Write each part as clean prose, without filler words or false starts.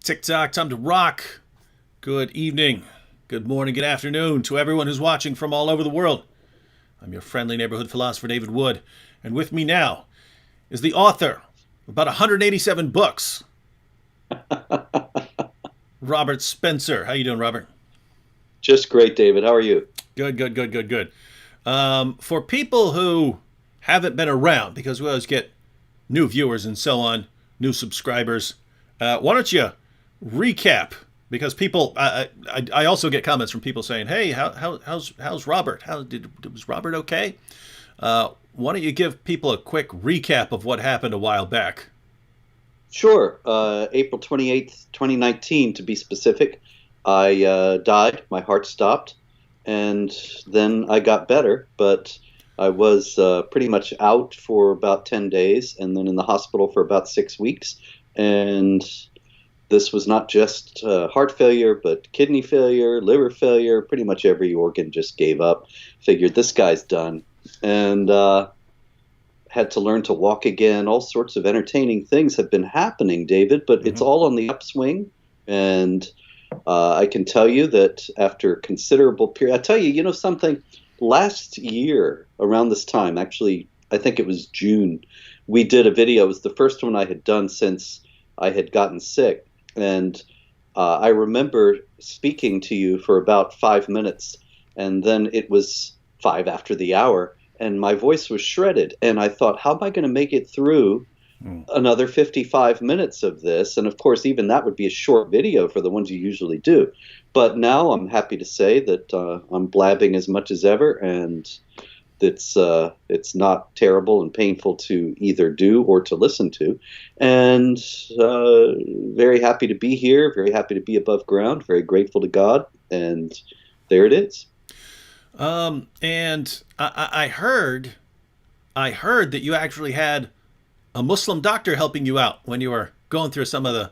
TikTok, time to rock. Good evening, good morning, good afternoon to everyone who's watching from all over the world. I'm your friendly neighborhood philosopher, David Wood, and with me now is the author of about 187 books, Robert Spencer. How you doing, Robert? Just great, David. How are you? Good. For people who haven't been around, because we always get new viewers and so on, new subscribers, why don't you recap? Because people, I also get comments from people saying, "Hey, how's Robert? Was Robert okay?" Why don't you give people a quick recap of what happened a while back? Sure. April 28th, 2019, to be specific, I died. My heart stopped. And then I got better, but I was pretty much out for about 10 days and then in the hospital for about 6 weeks. And this was not just heart failure, but kidney failure, liver failure. Pretty much every organ just gave up. Figured this guy's done. And had to learn to walk again. All sorts of entertaining things have been happening, David, but it's all on the upswing. And I can tell you that after considerable period, I tell you, you know something, last year around this time, actually, I think it was June, we did a video. It was the first one I had done since I had gotten sick. And I remember speaking to you for about 5 minutes, and then it was 5 after the hour, and my voice was shredded. And I thought, how am I going to make it through another 55 minutes of this? And of course, even that would be a short video for the ones you usually do. But now I'm happy to say that I'm blabbing as much as ever, and it's not terrible and painful to either do or to listen to. And very happy to be here, very happy to be above ground, very grateful to God. And there it is. And I heard that you actually had a Muslim doctor helping you out when you were going through some of the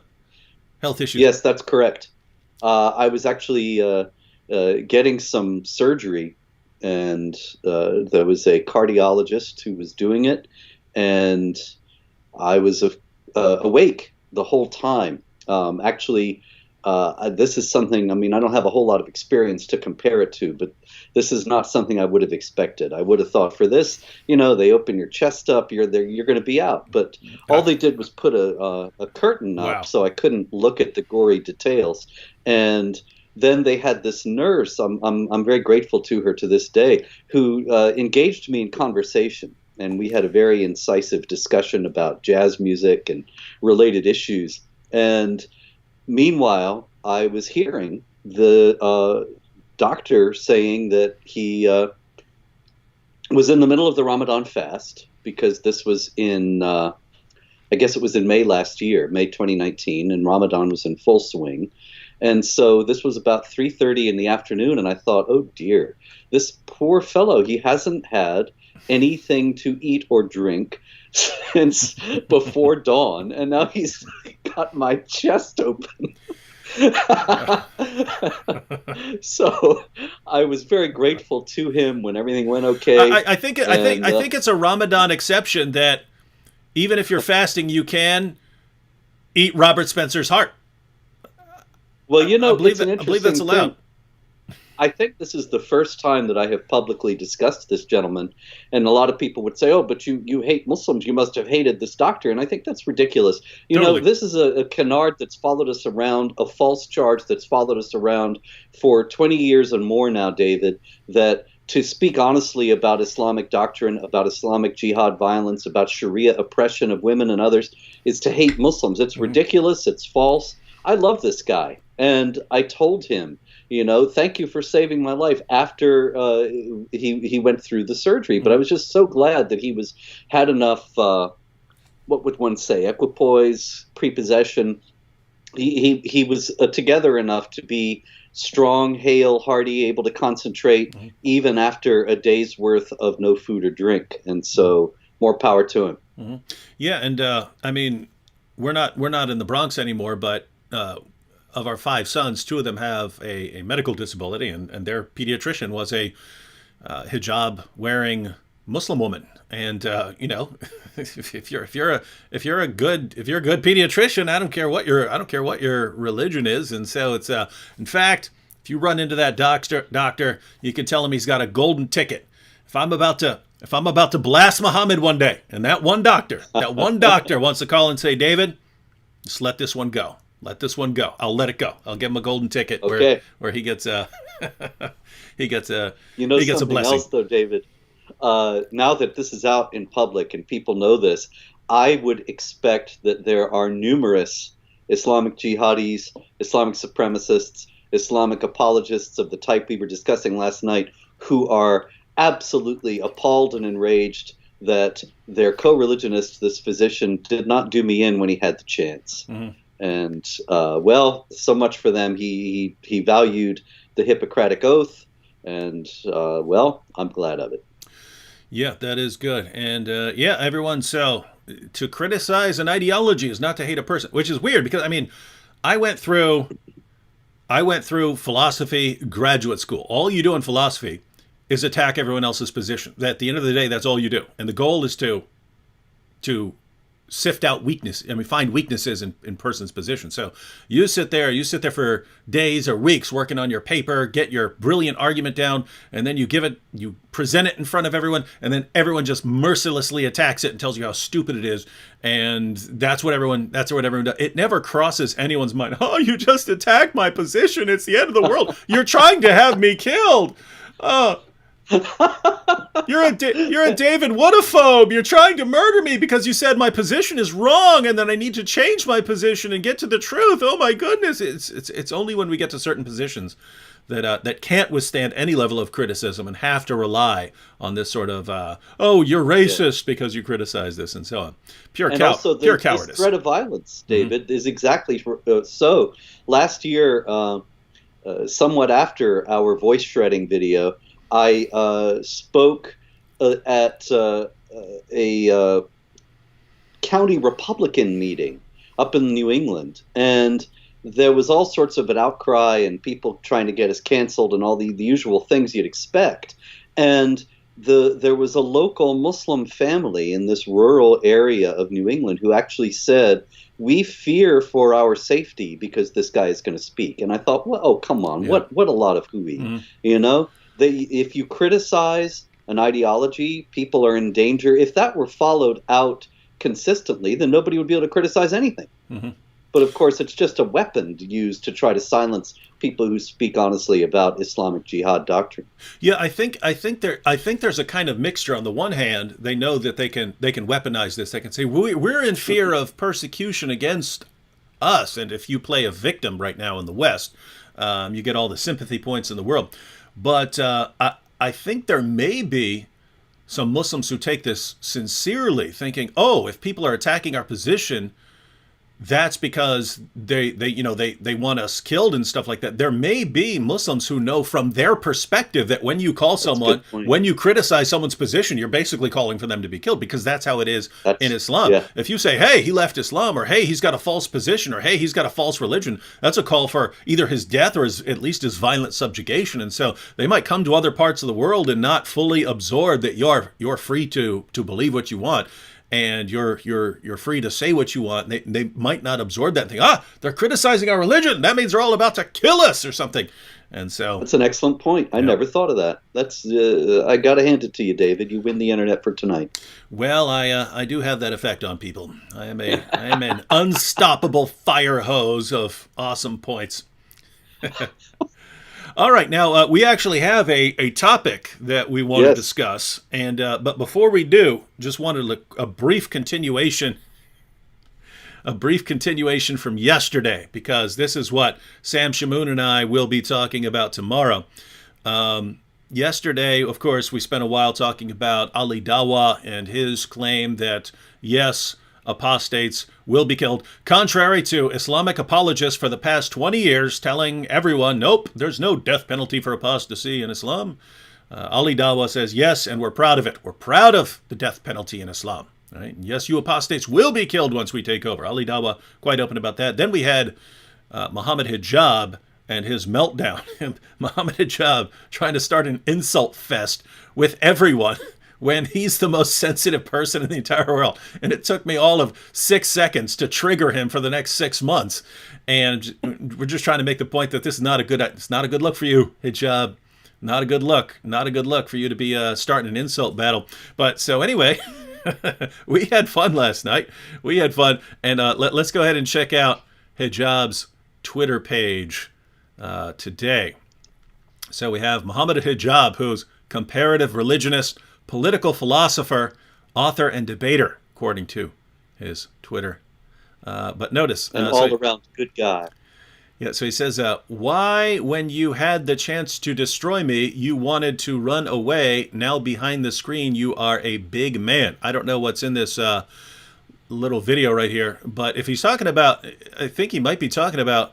health issues. Yes, that's correct. I was actually getting some surgery, and there was a cardiologist who was doing it, and I was awake the whole time. Actually, this is something, I mean, I don't have a whole lot of experience to compare it to, but this is not something I would have expected. I would have thought for this, you know, they open your chest up, you're there, you're going to be out. But all they did was put a curtain up. Wow. So I couldn't look at the gory details. And then they had this nurse, I'm very grateful to her to this day, who engaged me in conversation. And we had a very incisive discussion about jazz music and related issues. And meanwhile, I was hearing the doctor saying that he was in the middle of the Ramadan fast, because this was in, I guess it was in May last year, May 2019, and Ramadan was in full swing. And so this was about 3:30 in the afternoon, and I thought, oh dear, this poor fellow, he hasn't had anything to eat or drink since before dawn, and now he's got my chest open. So I was very grateful to him when everything went okay. I think it's a Ramadan exception that even if you're fasting, you can eat Robert Spencer's heart. Well, you know, I believe that's allowed. I think this is the first time that I have publicly discussed this gentleman, and a lot of people would say, oh, but you hate Muslims, you must have hated this doctor, and I think that's ridiculous. You know, this is a canard that's followed us around, a false charge that's followed us around for 20 years and more now, David, that to speak honestly about Islamic doctrine, about Islamic jihad violence, about Sharia oppression of women and others, is to hate Muslims. It's ridiculous, it's false. I love this guy, and I told him, you know, thank you for saving my life after he went through the surgery. But I was just so glad that he had enough, what would one say, equipoise, prepossession. He was together enough to be strong, hale, hearty, able to concentrate even after a day's worth of no food or drink. And so more power to him. Yeah, and I mean, we're not in the Bronx anymore, but of our 5 sons, 2 of them have a medical disability, and their pediatrician was a hijab wearing Muslim woman, and if you're a good pediatrician, I don't care what your religion is, and so it's in fact, if you run into that doctor, you can tell him he's got a golden ticket. If I'm about to blast Muhammad one day, and that one doctor wants to call and say, David, just let this one go. Let this one go. I'll let it go. I'll give him a golden ticket where he gets a he gets a blessing. Else though, David. Now that this is out in public and people know this, I would expect that there are numerous Islamic jihadis, Islamic supremacists, Islamic apologists of the type we were discussing last night who are absolutely appalled and enraged that their co-religionist, this physician, did not do me in when he had the chance. Mm-hmm. And, so much for them. He valued the Hippocratic Oath, and, I'm glad of it. Yeah, that is good. And, everyone, so to criticize an ideology is not to hate a person, which is weird because, I went through philosophy graduate school. All you do in philosophy is attack everyone else's position. At the end of the day, that's all you do. And the goal is to sift out weakness. Find weaknesses in person's position. So you sit there for days or weeks working on your paper, get your brilliant argument down, and then you present it in front of everyone, and then everyone just mercilessly attacks it and tells you how stupid it is. And that's what everyone does. It never crosses anyone's mind. Oh, you just attacked my position. It's the end of the world. You're trying to have me killed. You're a David Woodaphobe. You're trying to murder me because you said my position is wrong, and then I need to change my position and get to the truth. Oh my goodness! It's only when we get to certain positions that can't withstand any level of criticism and have to rely on this sort of you're racist because you criticize this and so on. Pure cowardice. This threat of violence, David, is exactly so. Last year, somewhat after our voice shredding video, I spoke at a county Republican meeting up in New England, and there was all sorts of an outcry and people trying to get us canceled and all the usual things you'd expect. And there was a local Muslim family in this rural area of New England who actually said, we fear for our safety because this guy is going to speak. And I thought, well, oh, come on, what a lot of hooey, If you criticize an ideology, people are in danger. If that were followed out consistently, then nobody would be able to criticize anything. Mm-hmm. But of course, it's just a weapon used to try to silence people who speak honestly about Islamic jihad doctrine. Yeah, I think there's a kind of mixture. On the one hand, they know that they can weaponize this. They can say we're in fear of persecution against us, and if you play a victim right now in the West, you get all the sympathy points in the world. But I think there may be some Muslims who take this sincerely, thinking, oh, if people are attacking our position, that's because they want us killed and stuff like that. There may be Muslims who know from their perspective that when you when you criticize someone's position, you're basically calling for them to be killed, because that's how it is in Islam. Yeah. If you say, hey, he left Islam, or hey, he's got a false position, or hey, he's got a false religion, that's a call for either his death or at least his violent subjugation. And so they might come to other parts of the world and not fully absorb that you're free to believe what you want. And you're free to say what you want. They might not absorb that and think, they're criticizing our religion. That means they're all about to kill us or something. And so that's an excellent point. I never thought of that. That's I got to hand it to you, David. You win the internet for tonight. Well, I do have that effect on people. I am an unstoppable fire hose of awesome points. All right, now we actually have a topic that we want to discuss, and but before we do, just wanted a brief continuation from yesterday, because this is what Sam Shamoon and I will be talking about tomorrow. Yesterday, of course, we spent a while talking about Ali Dawa and his claim that yes, apostates will be killed, contrary to Islamic apologists for the past 20 years telling everyone, nope, there's no death penalty for apostasy in Islam. Ali Dawa says, yes, and we're proud of it. We're proud of the death penalty in Islam. Right? And yes, you apostates will be killed once we take over. Ali Dawa quite open about that. Then we had Muhammad Hijab and his meltdown. Muhammad Hijab trying to start an insult fest with everyone when he's the most sensitive person in the entire world. And it took me all of 6 seconds to trigger him for the next 6 months. And we're just trying to make the point that this is it's not a good look for you, hijab. Not a good look. Not a good look for you to be starting an insult battle. But so anyway, we had fun last night. We had fun. And let's go ahead and check out hijab's Twitter page today. So we have Muhammad Hijab, who's comparative religionist, political philosopher, author, and debater, according to his Twitter. But notice... An all-around good guy. Yeah, so he says, why, when you had the chance to destroy me, you wanted to run away? Now behind the screen, you are a big man. I don't know what's in this little video right here, but if he's talking about... I think he might be talking about...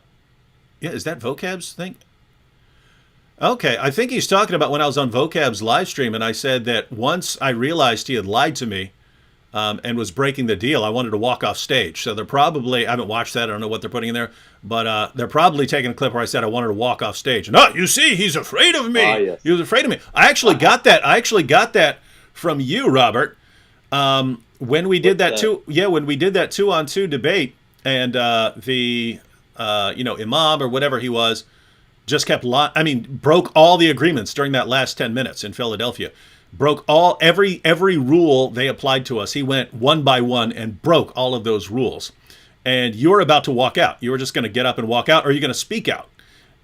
Yeah, is that Vocab's thing? Okay, I think he's talking about when I was on Vocab's live stream, and I said that once I realized he had lied to me and was breaking the deal, I wanted to walk off stage. So they're probably, I haven't watched that, I don't know what they're putting in there, but they're probably taking a clip where I said I wanted to walk off stage. No, you see, he's afraid of me. Yes. He was afraid of me. I actually got that from you, Robert, when we did that when we did that 2-on-2 debate, and the imam or whatever he was, just kept broke all the agreements during that last 10 minutes in Philadelphia. Broke every rule they applied to us. He went one by one and broke all of those rules. And you're about to walk out. You were just going to get up and walk out, or you're going to speak out.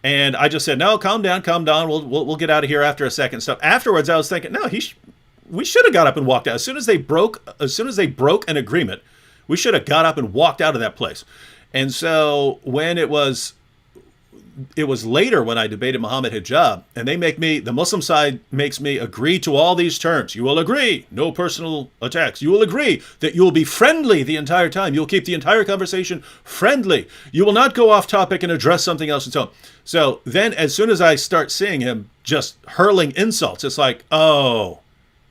And I just said, no, calm down. We'll get out of here after a second. Stuff. Afterwards, I was thinking, no, we should have got up and walked out. As soon as they broke an agreement, we should have got up and walked out of that place. And so when it was later when I debated Muhammad Hijab, and the Muslim side makes me agree to all these terms. You will agree, no personal attacks. You will agree that you will be friendly the entire time. You'll keep the entire conversation friendly. You will not go off topic and address something else and so on. So then as soon as I start seeing him just hurling insults, it's like, oh,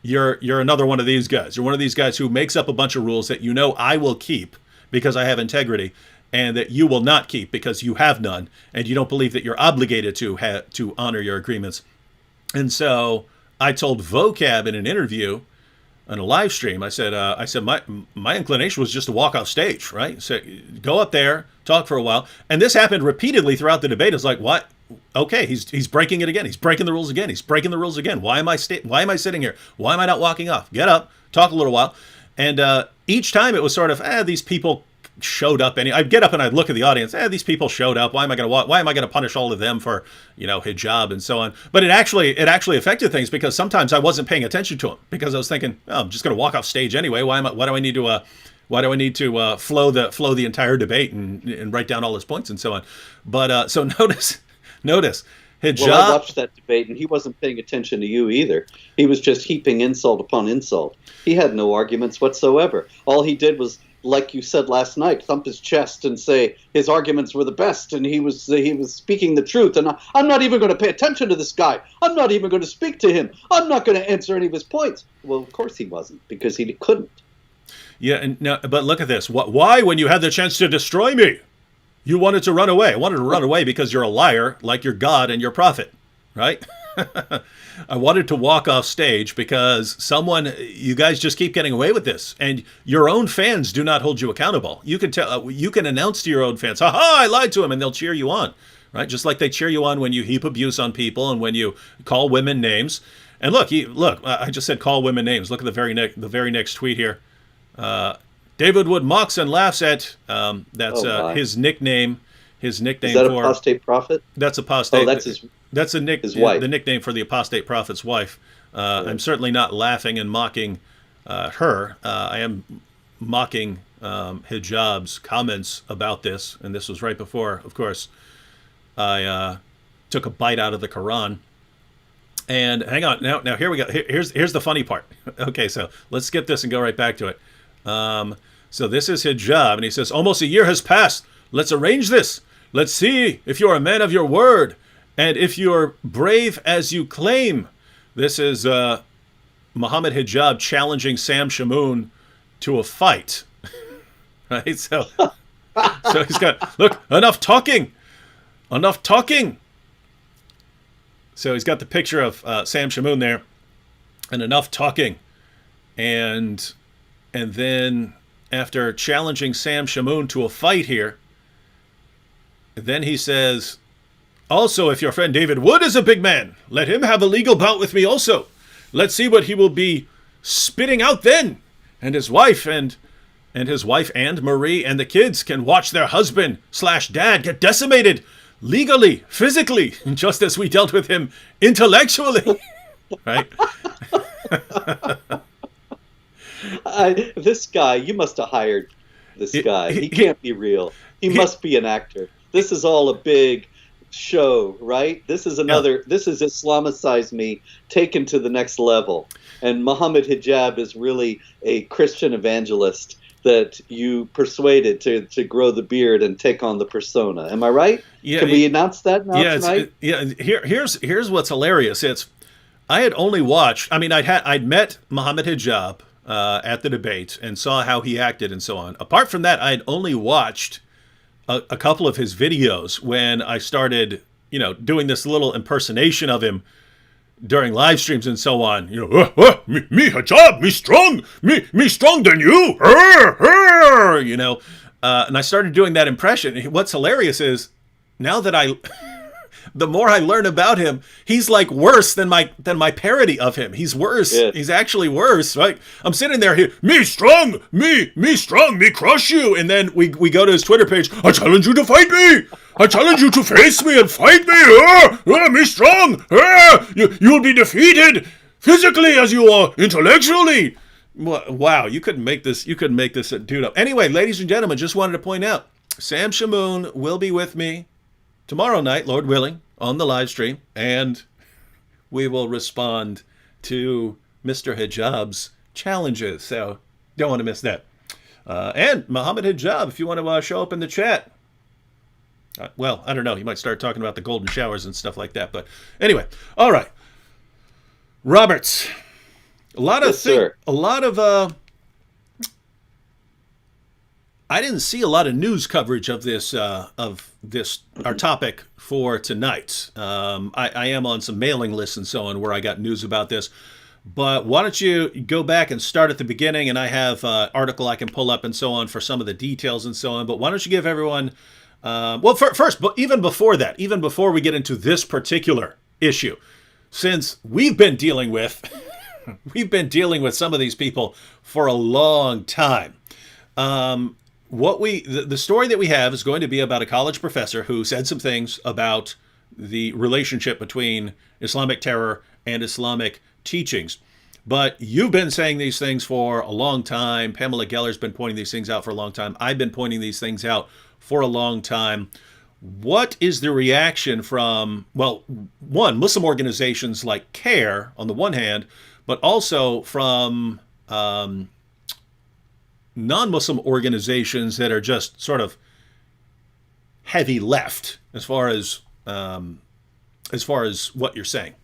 you're another one of these guys. You're one of these guys who makes up a bunch of rules that I will keep because I have integrity, and that you will not keep because you have none, and you don't believe that you're obligated to honor your agreements. And so I told Vocab in an interview, on a live stream, I said my inclination was just to walk off stage, right? So go up there, talk for a while, and this happened repeatedly throughout the debate. It's like, what? Okay, he's breaking it again. He's breaking the rules again. He's breaking the rules again. Why am I sitting here? Why am I not walking off? Get up, talk a little while, and each time it was sort of these people showed up. I'd get up and I'd look at the audience. These people showed up. Why am I going to punish all of them for hijab and so on? But it actually affected things, because sometimes I wasn't paying attention to them because I was thinking, I'm just going to walk off stage anyway. Why do I need to flow the entire debate and write down all his points and so on? But so notice hijab. Well, I watched that debate, and he wasn't paying attention to you either. He was just heaping insult upon insult. He had no arguments whatsoever. All he did was, like you said last night, thump his chest and say his arguments were the best, and he was speaking the truth. And I'm not even going to pay attention to this guy. I'm not even going to speak to him. I'm not going to answer any of his points. Well, of course he wasn't, because he couldn't. Yeah, but look at this. Why, when you had the chance to destroy me, you wanted to run away? I wanted to run away because you're a liar, like your God and your prophet, right? I wanted to walk off stage because you guys just keep getting away with this, and your own fans do not hold you accountable. You can announce to your own fans, "Ha ha, I lied to him," and they'll cheer you on, right? Just like they cheer you on when you heap abuse on people and when you call women names. And look, I just said call women names. Look at the very next tweet here. David Wood mocks and laughs at his nickname. His nickname is that for apostate prophet. That's apostate. Oh, that's his wife. The nickname for the apostate prophet's wife. I'm certainly not laughing and mocking her. I am mocking Hijab's comments about this, and this was right before, of course, I took a bite out of the Quran. And hang on, now here we go. Here's the funny part. Okay, so let's skip this and go right back to it. So this is Hijab, and he says, almost a year has passed. Let's arrange this. Let's see if you're a man of your word, and if you're brave as you claim. This is Muhammad Hijab challenging Sam Shamoun to a fight. Right? So he's got, look, enough talking. So he's got the picture of Sam Shamoun there, and enough talking. and then after challenging Sam Shamoun to a fight here, then he says, also, if your friend David Wood is a big man, let him have a legal bout with me also. Let's see what he will be spitting out then. And his wife and Marie and the kids can watch their husband/dad get decimated legally, physically, just as we dealt with him intellectually. Right? This guy, you must have hired this guy. He can't be real. He must be an actor. This is all a big show, right? This is this is Islamicize Me taken to the next level. And Muhammad Hijab is really a Christian evangelist that you persuaded to grow the beard and take on the persona. Am I right? Yeah. Can we announce that now tonight? Here's what's hilarious. I had only watched. I mean, I'd met Muhammad Hijab at the debate and saw how he acted and so on. Apart from that, I had only watched a couple of his videos when I started, doing this little impersonation of him during live streams and so on. Me Hijab, me strong than you. And I started doing that impression. What's hilarious is now that the more I learn about him, he's like worse than my parody of him. He's worse. Yeah. He's actually worse, right? I'm sitting there here, me strong, me crush you. And then we go to his Twitter page. I challenge you to fight me. I challenge you to face me and fight me. Me strong. You'll be defeated physically as you are intellectually. Wow, you couldn't make this a dude up. Anyway, ladies and gentlemen, just wanted to point out, Sam Shamoun will be with me tomorrow night, Lord willing, on the live stream, and we will respond to Mr. Hijab's challenges. So don't want to miss that. And Muhammad Hijab, if you want to show up in the chat. Well, I don't know. He might start talking about the golden showers and stuff like that. But anyway, all right. Roberts, I didn't see a lot of news coverage of this our topic for tonight. I am on some mailing lists and so on where I got news about this. But why don't you go back and start at the beginning, and I have an article I can pull up and so on for some of the details and so on. But why don't you give everyone, first, but even before that, even before we get into this particular issue, since we've been dealing with some of these people for a long time. The story that we have is going to be about a college professor who said some things about the relationship between Islamic terror and Islamic teachings. But you've been saying these things for a long time. Pamela Geller's been pointing these things out for a long time. I've been pointing these things out for a long time. What is the reaction from, one, Muslim organizations like CAIR on the one hand, but also from non-Muslim organizations that are just sort of heavy left as far as what you're saying?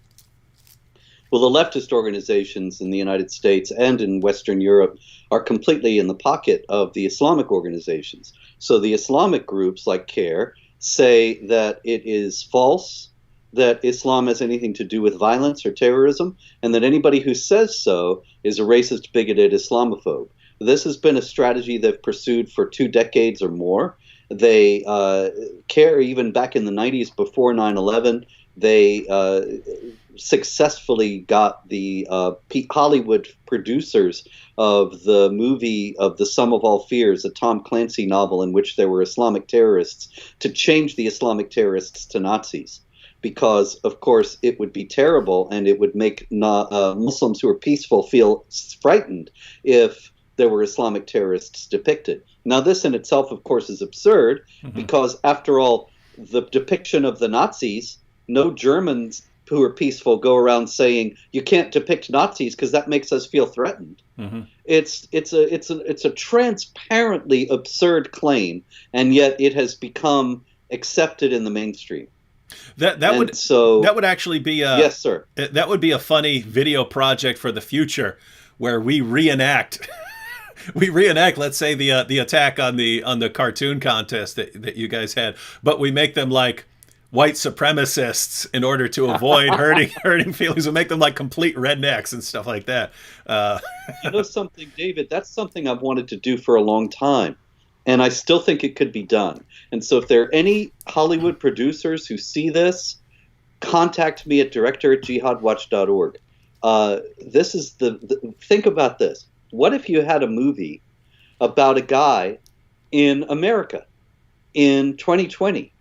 Well, the leftist organizations in the United States and in Western Europe are completely in the pocket of the Islamic organizations. So the Islamic groups like CAIR say that it is false that Islam has anything to do with violence or terrorism, and that anybody who says so is a racist, bigoted Islamophobe. This has been a strategy they've pursued for 2 decades or more. They CAIR, even back in the 90s before 9/11, they successfully got the Hollywood producers of the movie of The Sum of All Fears, a Tom Clancy novel in which there were Islamic terrorists, to change the Islamic terrorists to Nazis. Because, of course, it would be terrible and it would make Muslims who are peaceful feel frightened if there were Islamic terrorists depicted. Now, this in itself, of course, is absurd because, after all, the depiction of the Nazis, no Germans who are peaceful go around saying you can't depict Nazis because that makes us feel threatened. It's a transparently absurd claim, and yet it has become accepted in the mainstream. That would actually be yes, sir. That would be a funny video project for the future, where we reenact. Let's say the attack on the cartoon contest that you guys had, but we make them like white supremacists in order to avoid hurting feelings and make them like complete rednecks and stuff like that. Uh, You know something, David? That's something I've wanted to do for a long time, and I still think it could be done. And so, if there are any Hollywood producers who see this, contact me at director@jihadwatch.org. This is think about this. What if you had a movie about a guy in America in 2020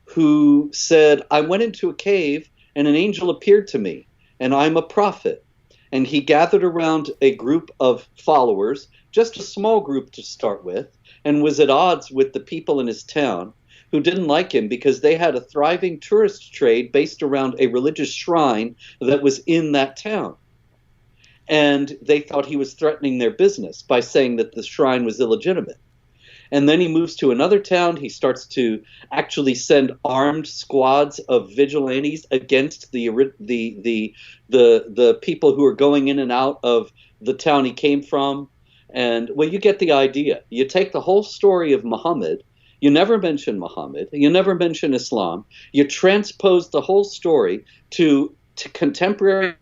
who said, I went into a cave and an angel appeared to me, and I'm a prophet. And he gathered around a group of followers, just a small group to start with, and was at odds with the people in his town who didn't like him because they had a thriving tourist trade based around a religious shrine that was in that town. And they thought he was threatening their business by saying that the shrine was illegitimate. And then he moves to another town. He starts to actually send armed squads of vigilantes against the people who are going in and out of the town he came from. And well, you get the idea. You take the whole story of Muhammad. You never mention Muhammad. You never mention Islam. You transpose the whole story to contemporary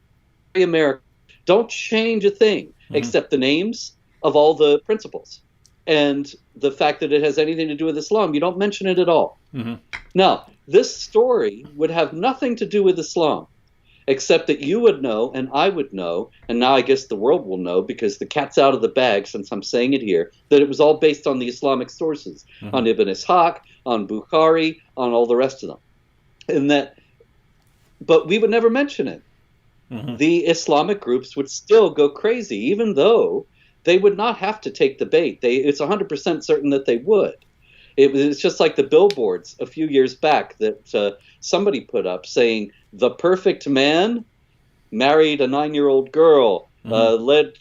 America. Don't change a thing except the names of all the principles. And the fact that it has anything to do with Islam, you don't mention it at all. Now, this story would have nothing to do with Islam, except that you would know and I would know, and now I guess the world will know because the cat's out of the bag since I'm saying it here, that it was all based on the Islamic sources, on Ibn Ishaq, on Bukhari, on all the rest of them. But we would never mention it. The Islamic groups would still go crazy, even though they would not have to take the bait. It's 100% certain that they would. It's just like the billboards a few years back that somebody put up saying, the perfect man married a 9-year-old girl, beheaded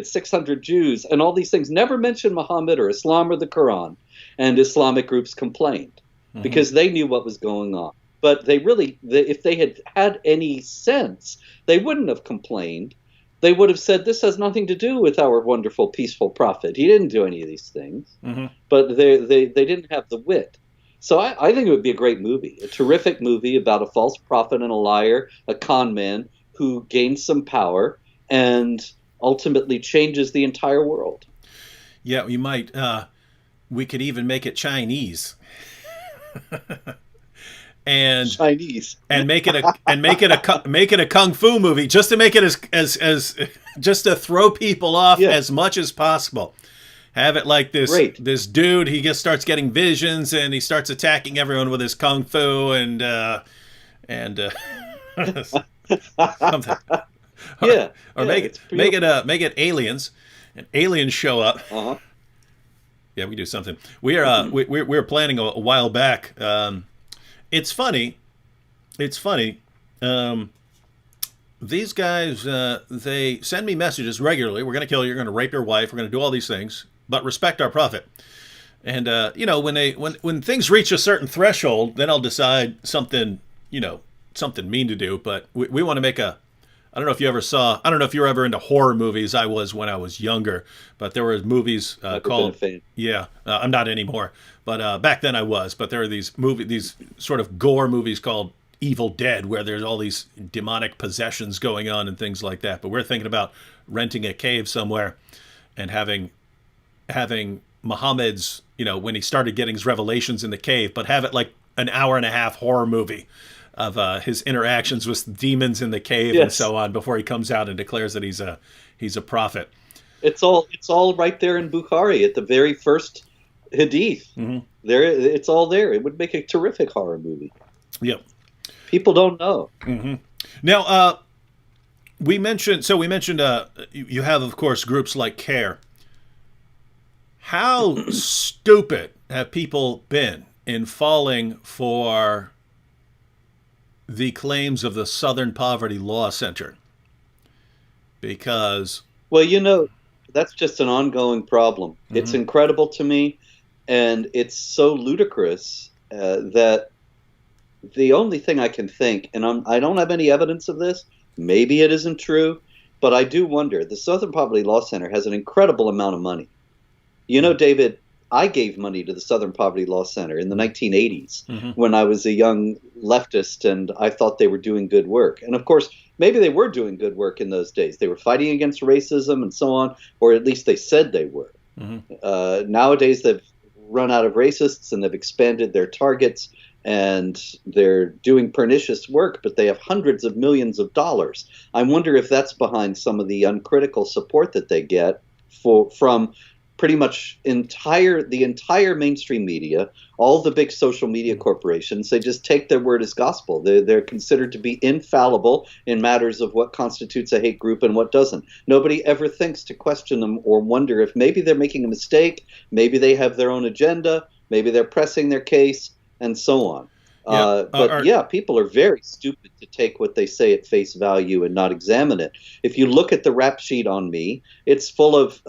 600 Jews, and all these things. Never mentioned Muhammad or Islam or the Quran. And Islamic groups complained because they knew what was going on. But if they had had any sense, they wouldn't have complained. They would have said, this has nothing to do with our wonderful, peaceful prophet. He didn't do any of these things. But they didn't have the wit. So I think it would be a great movie, a terrific movie about a false prophet and a liar, a con man who gains some power and ultimately changes the entire world. Yeah, we might. We could even make it Chinese. And Chinese, and make it a kung fu movie just to make it as just to throw people off as much as possible. Have it like this dude, he just starts getting visions and he starts attacking everyone with his kung fu and something. Or make it aliens, and aliens show up. Yeah, we do something. We're planning a while back. It's funny. These guys, they send me messages regularly. We're going to kill you. You're going to rape your wife. We're going to do all these things, but respect our prophet. And when things reach a certain threshold, then I'll decide something mean to do. But we want to make I don't know if you were ever into horror movies. I was when I was younger, but there were movies called. Yeah, I'm not anymore, but back then I was. But there are these sort of gore movies called Evil Dead, where there's all these demonic possessions going on and things like that. But we're thinking about renting a cave somewhere and having Muhammad's, when he started getting his revelations in the cave, but have it like an hour and a half horror movie of his interactions with demons in the cave and so on before he comes out and declares that he's a prophet. It's all right there in Bukhari at the very first hadith. There, it's all there. It would make a terrific horror movie. Yep. People don't know. Now, we mentioned you have, of course, groups like CAIR. How stupid have people been in falling for the claims of the Southern Poverty Law Center? Because... Well, that's just an ongoing problem. It's incredible to me, and it's so ludicrous that the only thing I can think, and I don't have any evidence of this, maybe it isn't true, but I do wonder. The Southern Poverty Law Center has an incredible amount of money. David, I gave money to the Southern Poverty Law Center in the 1980s Hmm. when I was a young leftist and I thought they were doing good work. And of course, maybe they were doing good work in those days. They were fighting against racism and so on, or at least they said they were. Hmm. Nowadays, they've run out of racists and they've expanded their targets and they're doing pernicious work, but they have hundreds of millions of dollars. I wonder if that's behind some of the uncritical support that they get from pretty much the entire mainstream media, all the big social media corporations. They just take their word as gospel. They're considered to be infallible in matters of what constitutes a hate group and what doesn't. Nobody ever thinks to question them or wonder if maybe they're making a mistake, maybe they have their own agenda, maybe they're pressing their case, and so on. Yeah. But yeah, people are very stupid to take what they say at face value and not examine it. If you look at the rap sheet on me, it's full of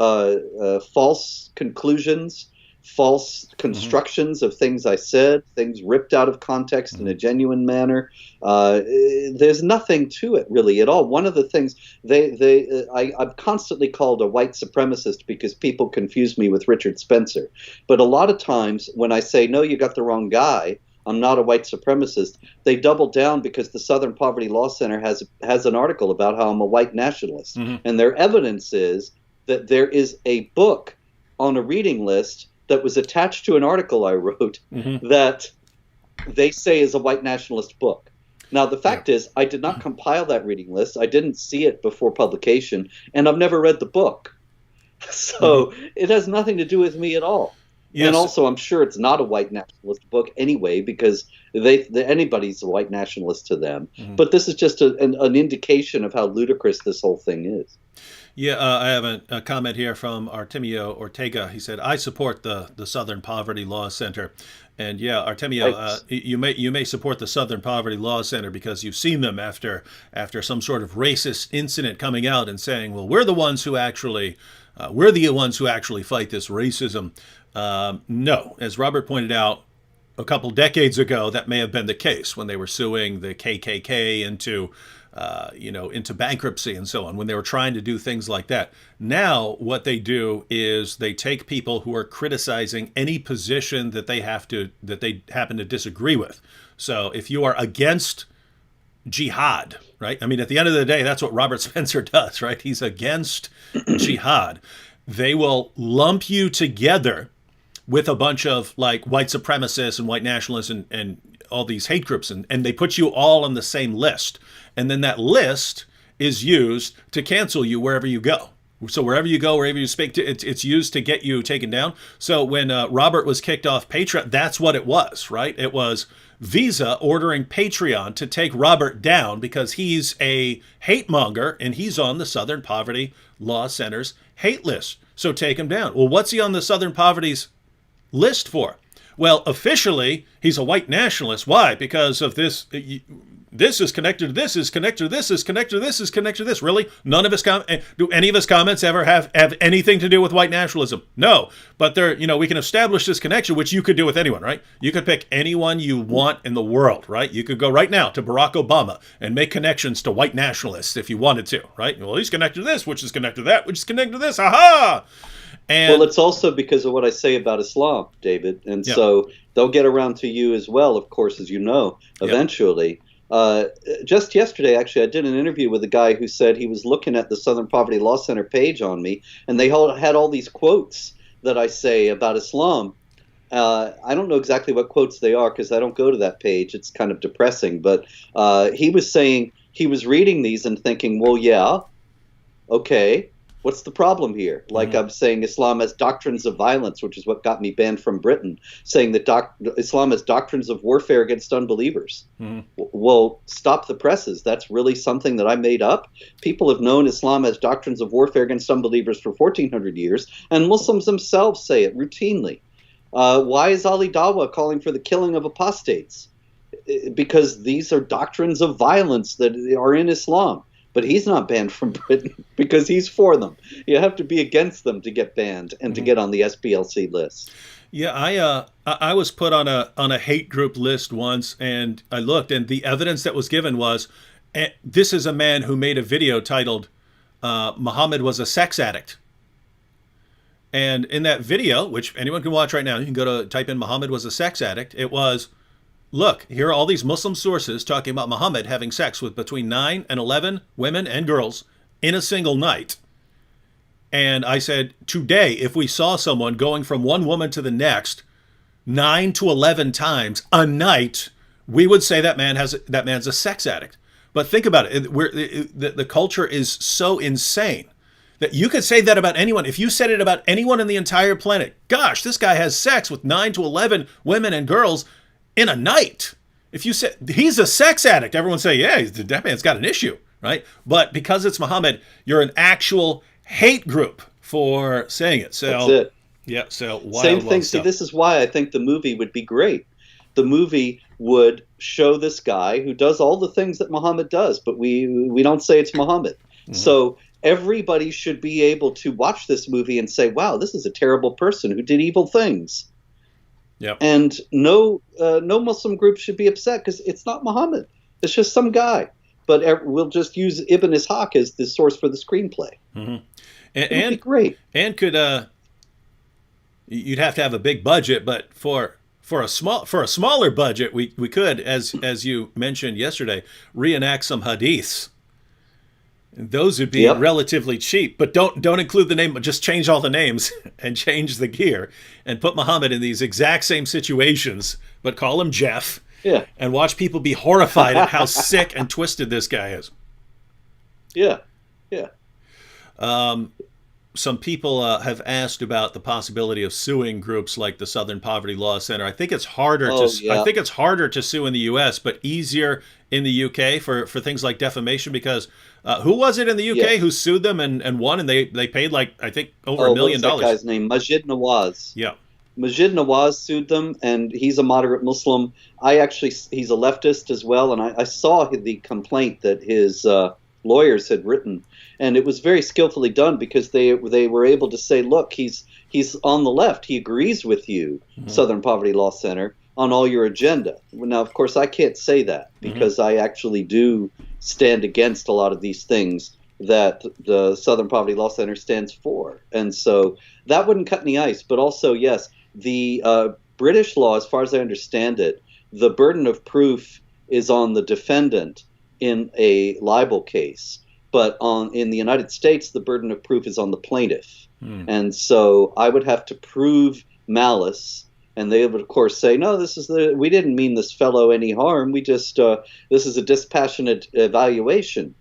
false conclusions, false constructions of things I said, things ripped out of context in a genuine manner. There's nothing to it really at all. One of the things I'm constantly called a white supremacist because people confuse me with Richard Spencer. But a lot of times when I say, no, you got the wrong guy, I'm not a white supremacist, they double down because the Southern Poverty Law Center has an article about how I'm a white nationalist. And their evidence is that there is a book on a reading list that was attached to an article I wrote that they say is a white nationalist book. Now, the fact is, I did not compile that reading list. I didn't see it before publication, and I've never read the book. So it has nothing to do with me at all. Yes. And also, I'm sure it's not a white nationalist book anyway, because anybody's a white nationalist to them. But this is just an indication of how ludicrous this whole thing is. Yeah, I have a comment here from Artemio Ortega. He said, "I support the Southern Poverty Law Center." And yeah, Artemio, you may support the Southern Poverty Law Center because you've seen them after some sort of racist incident coming out and saying, "Well, we're the ones who actually fight this racism." No, as Robert pointed out a couple decades ago, that may have been the case when they were suing the KKK into bankruptcy and so on, when they were trying to do things like that. Now, what they do is they take people who are criticizing any position that they happen to disagree with. So if you are against jihad, right? I mean, at the end of the day, that's what Robert Spencer does, right? He's against jihad. They will lump you together with a bunch of like white supremacists and white nationalists and all these hate groups, and they put you all on the same list. And then that list is used to cancel you wherever you go. So wherever you go, wherever you speak to, it's used to get you taken down. So when Robert was kicked off Patreon, that's what it was, right? It was Visa ordering Patreon to take Robert down because he's a hate monger and he's on the Southern Poverty Law Center's hate list. So take him down. Well, what's he on the Southern Poverty's list for? Well, officially, he's a white nationalist. Why? Because of this. This is connected to this, is connected to this, is connected to this, is connected to this. Really? None of his do any of his comments ever have anything to do with white nationalism? No. But we can establish this connection, which you could do with anyone, right? You could pick anyone you want in the world, right? You could go right now to Barack Obama and make connections to white nationalists if you wanted to, right? Well, he's connected to this, which is connected to that, which is connected to this. Aha! Well, it's also because of what I say about Islam, David. And so they'll get around to you as well, of course, as you know, eventually. Just yesterday, actually, I did an interview with a guy who said he was looking at the Southern Poverty Law Center page on me, and they had all these quotes that I say about Islam. I don't know exactly what quotes they are because I don't go to that page. It's kind of depressing. But he was saying he was reading these and thinking, well, yeah, okay. What's the problem here? Like I'm saying Islam has doctrines of violence, which is what got me banned from Britain, saying that Islam has doctrines of warfare against unbelievers. Well, stop the presses. That's really something that I made up. People have known Islam has doctrines of warfare against unbelievers for 1,400 years, and Muslims themselves say it routinely. Why is Ali Dawah calling for the killing of apostates? Because these are doctrines of violence that are in Islam. But he's not banned from Britain because he's for them. You have to be against them to get banned and to get on the SPLC list. Yeah, I was put on a hate group list once, and I looked, and the evidence that was given was, this is a man who made a video titled "Muhammad was a sex addict," And in that video, which anyone can watch right now, you can go to type in Muhammad was a sex addict. It was, look, here are all these Muslim sources talking about Muhammad having sex with between 9 and 11 women and girls in a single night. And I said, today, if we saw someone going from one woman to the next 9 to 11 times a night, we would say that man's a sex addict. But think about it. The culture is so insane that you could say that about anyone. If you said it about anyone on the entire planet, gosh, this guy has sex with 9 to 11 women and girls in a night. If you said he's a sex addict, everyone say, yeah, that man's got an issue, right? But because it's Muhammad, you're an actual hate group for saying it. So that's it. Yeah, so wild, same thing. wild See, stuff. this is why I think the movie would be great. The movie would show this guy who does all the things that Muhammad does, but we don't say it's Muhammad. Mm-hmm. So everybody should be able to watch this movie and say, wow, this is a terrible person who did evil things. Yep. And no Muslim group should be upset because it's not Muhammad. It's just some guy. But we'll just use Ibn Ishaq as the source for the screenplay. Mm-hmm. It would be great. And could you'd have to have a big budget, but for a smaller budget, we could, as you mentioned yesterday, reenact some hadiths. Those would be relatively cheap, but don't include the name, but just change all the names and change the gear and put Muhammad in these exact same situations, but call him Jeff. Yeah. And watch people be horrified at how sick and twisted this guy is. Yeah. Yeah. Some people have asked about the possibility of suing groups like the Southern Poverty Law Center. I think it's harder I think it's harder to sue in the U.S., but easier in the U.K. for things like defamation, because who was it in the U.K. who sued them and won, and they paid like, I think, over $1 million. What's that guy's name? Majid Nawaz. Yeah. Majid Nawaz sued them, and he's a moderate Muslim. He's a leftist as well, and I saw the complaint that his lawyers had written, and it was very skillfully done because they were able to say, look, he's on the left. He agrees with you, Southern Poverty Law Center, on all your agenda. Now, of course, I can't say that because I actually do stand against a lot of these things that the Southern Poverty Law Center stands for. And so that wouldn't cut any ice. But also, yes, the British law, as far as I understand it, the burden of proof is on the defendant in a libel case. But in the United States, the burden of proof is on the plaintiff. And so I would have to prove malice. And they would, of course, say, no, we didn't mean this fellow any harm. We just, this is a dispassionate evaluation.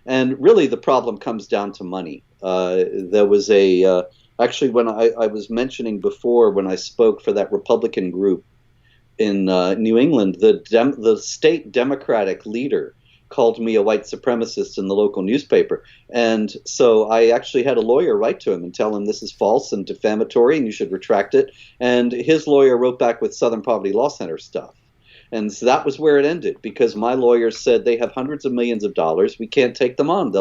And really, the problem comes down to money. There was actually, when I was mentioning before, when I spoke for that Republican group in New England, the state Democratic leader called me a white supremacist in the local newspaper. And so I actually had a lawyer write to him and tell him this is false and defamatory and you should retract it. And his lawyer wrote back with Southern Poverty Law Center stuff. And so that was where it ended, because my lawyers said they have hundreds of millions of dollars. We can't take them on.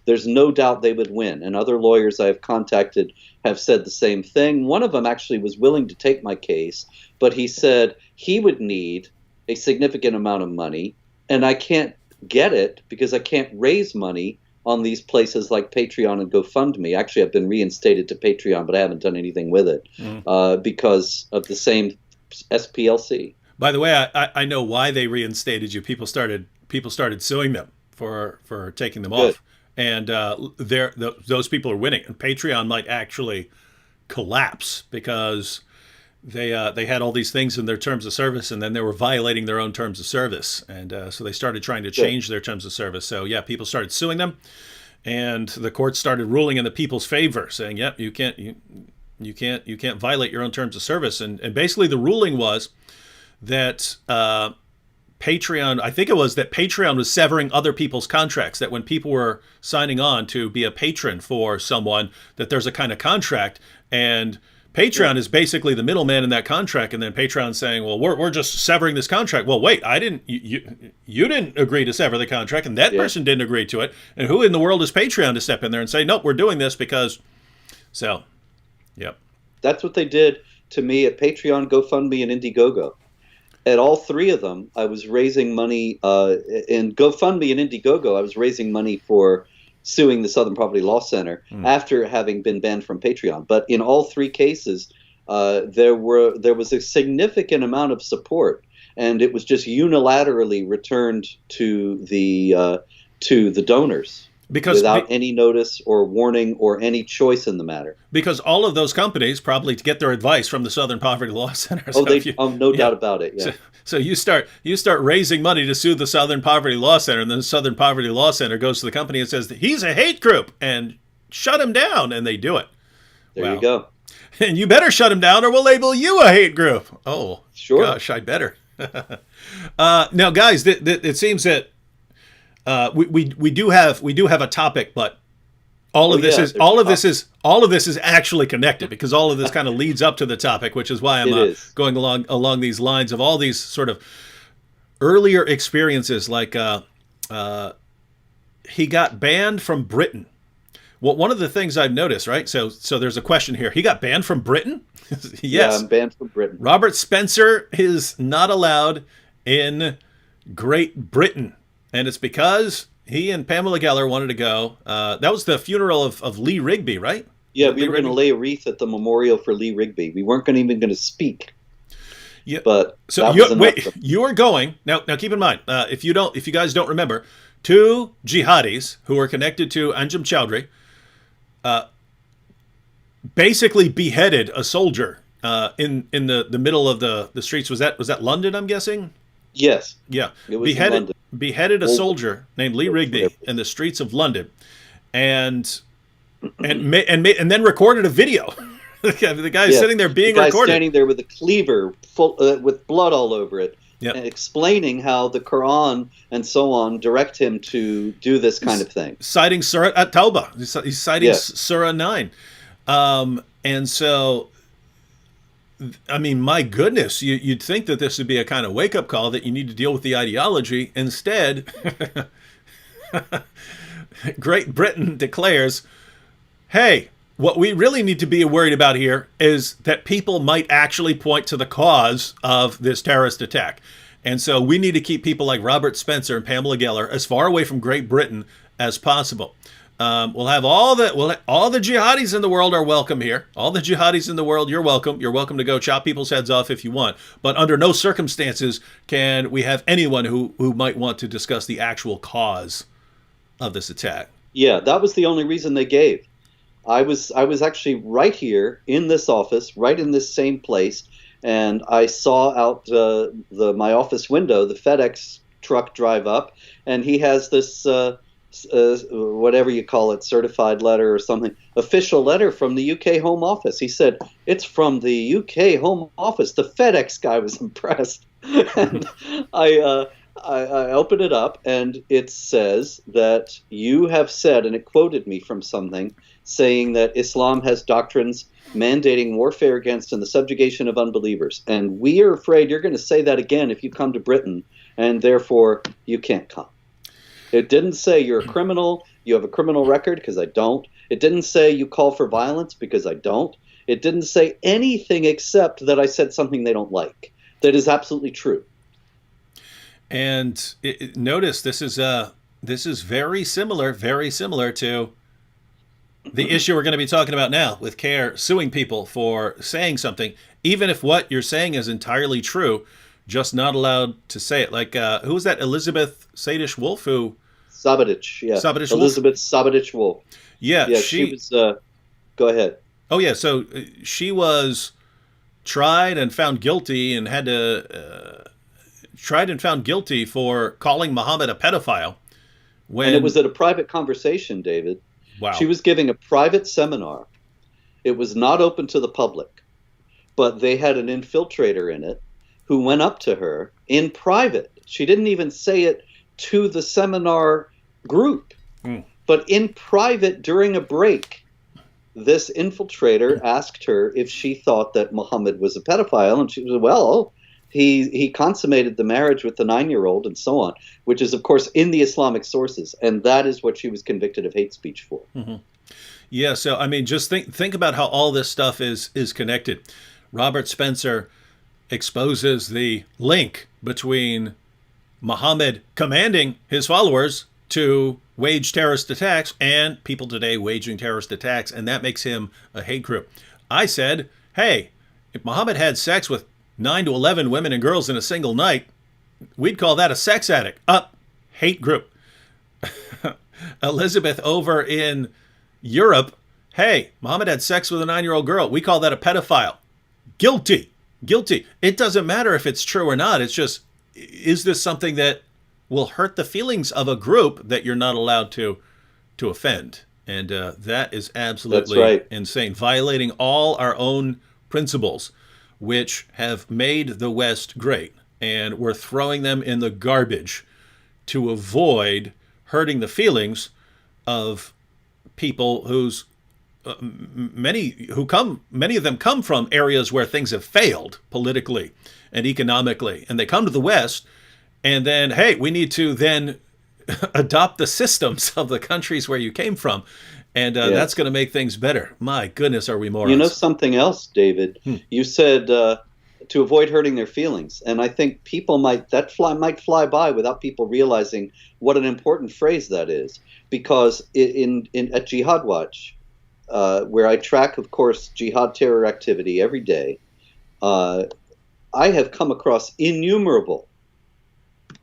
There's no doubt they would win. And other lawyers I have contacted have said the same thing. One of them actually was willing to take my case, but he said he would need a significant amount of money, and I can't get it because I can't raise money on these places like Patreon and GoFundMe. Actually, I've been reinstated to Patreon, but I haven't done anything with it because of the same SPLC. By the way, I know why they reinstated you. People started suing them for taking them off, and those people are winning. And Patreon might actually collapse because they had all these things in their terms of service, and then they were violating their own terms of service, and so they started trying to change their terms of service. So yeah, people started suing them, and the court started ruling in the people's favor, saying, "Yep, you can't violate your own terms of service." And basically the ruling was that Patreon, I think it was that Patreon was severing other people's contracts, that when people were signing on to be a patron for someone, that there's a kind of contract, and Patreon is basically the middleman in that contract, and then Patreon saying, well, we're just severing this contract. Well, wait, you didn't agree to sever the contract, and that person didn't agree to it, and who in the world is Patreon to step in there and say, nope, we're doing this because, so, yep. That's what they did to me at Patreon, GoFundMe, and Indiegogo. At all three of them, I was raising money in GoFundMe and Indiegogo. I was raising money for suing the Southern Poverty Law Center after having been banned from Patreon. But in all three cases, there was a significant amount of support, and it was just unilaterally returned to the donors without any notice or warning or any choice in the matter. Because all of those companies probably get their advice from the Southern Poverty Law Center. So no doubt about it. Yeah. So you start raising money to sue the Southern Poverty Law Center, and then the Southern Poverty Law Center goes to the company and says that he's a hate group and shut him down, and they do it. There you go. And you better shut him down, or we'll label you a hate group. Oh, sure. Gosh, I better. Now, guys, it seems that we do have a topic, but all of this is actually connected, because all of this kind of leads up to the topic, which is why I'm going along these lines of all these sort of earlier experiences, like he got banned from Britain. Well, one of the things I've noticed, right? So there's a question here. He got banned from Britain? Yes. Yeah, I'm banned from Britain. Robert Spencer is not allowed in Great Britain. And it's because he and Pamela Geller wanted to go. That was the funeral of Lee Rigby, right? Yeah, we were going to lay a wreath at the memorial for Lee Rigby. We weren't even going to speak. Yeah, but so you are going now. Keep in mind, if you guys don't remember, two jihadis who were connected to Anjem Choudhury basically beheaded a soldier in the middle of the streets. Was that London, I'm guessing? Yes. Yeah. It was beheaded a soldier named Lee Rigby in the streets of London, and then recorded a video. The guy's sitting there being recorded, standing there with a cleaver full with blood all over it, and explaining how the Quran and so on direct him to do this kind of thing, citing Surah At-Tawbah. He's citing Surah 9, and so, I mean, my goodness, you'd think that this would be a kind of wake-up call that you need to deal with the ideology. Instead, Great Britain declares, hey, what we really need to be worried about here is that people might actually point to the cause of this terrorist attack. And so we need to keep people like Robert Spencer and Pamela Geller as far away from Great Britain as possible. We'll have all the jihadis in the world are welcome here. All the jihadis in the world, you're welcome. You're welcome to go chop people's heads off if you want. But under no circumstances can we have anyone who might want to discuss the actual cause of this attack. Yeah, that was the only reason they gave. I was actually right here in this office, right in this same place, and I saw out my office window the FedEx truck drive up, and he has this whatever you call it, certified letter or something, official letter from the UK Home Office. He said, it's from the UK Home Office. The FedEx guy was impressed. And I opened it up, and it says that you have said, and it quoted me from something, saying that Islam has doctrines mandating warfare against and the subjugation of unbelievers. And we are afraid you're going to say that again if you come to Britain, and therefore you can't come. It didn't say you're a criminal, you have a criminal record, because I don't. It didn't say you call for violence, because I don't. It didn't say anything except that I said something they don't like. That is absolutely true. And notice this is very similar to the issue we're going to be talking about now, with CAIR suing people for saying something, even if what you're saying is entirely true, just not allowed to say it. Like, who was that? Elizabeth Sadish Wolf, who? Sabadich, yeah. Elizabeth Sabadich Wolf. Yeah, she was. Go ahead. Oh yeah, so she was tried and found guilty, and had to tried and found guilty for calling Muhammad a pedophile. And it was at a private conversation, David. Wow. She was giving a private seminar. It was not open to the public, but they had an infiltrator in it who went up to her in private. She didn't even say it to the seminar group, but in private during a break, this infiltrator asked her if she thought that Muhammad was a pedophile, and she was, well, he consummated the marriage with the 9-year-old and so on, which is, of course, in the Islamic sources, and that is what she was convicted of hate speech for. Mm-hmm. Yeah, so, I mean, just think about how all this stuff is connected. Robert Spencer exposes the link between Muhammad commanding his followers to wage terrorist attacks, and people today waging terrorist attacks, and that makes him a hate group. I said, hey, if Muhammad had sex with 9 to 11 women and girls in a single night, we'd call that a sex addict. Hate group. Elizabeth over in Europe, hey, Muhammad had sex with a 9-year-old girl. We call that a pedophile. Guilty. Guilty. It doesn't matter if it's true or not. It's just, is this something that will hurt the feelings of a group that you're not allowed to offend? And that is absolutely insane. Violating all our own principles, which have made the West great. And we're throwing them in the garbage to avoid hurting the feelings of people whose many of them come from areas where things have failed politically and economically, and they come to the West, and then, hey, we need to then adopt the systems of the countries where you came from, and that's going to make things better. My goodness, are we morons? You know something else, David? You said to avoid hurting their feelings, and I think people might fly by without people realizing what an important phrase that is, because at Jihad Watch, where I track, of course, jihad terror activity every day, I have come across innumerable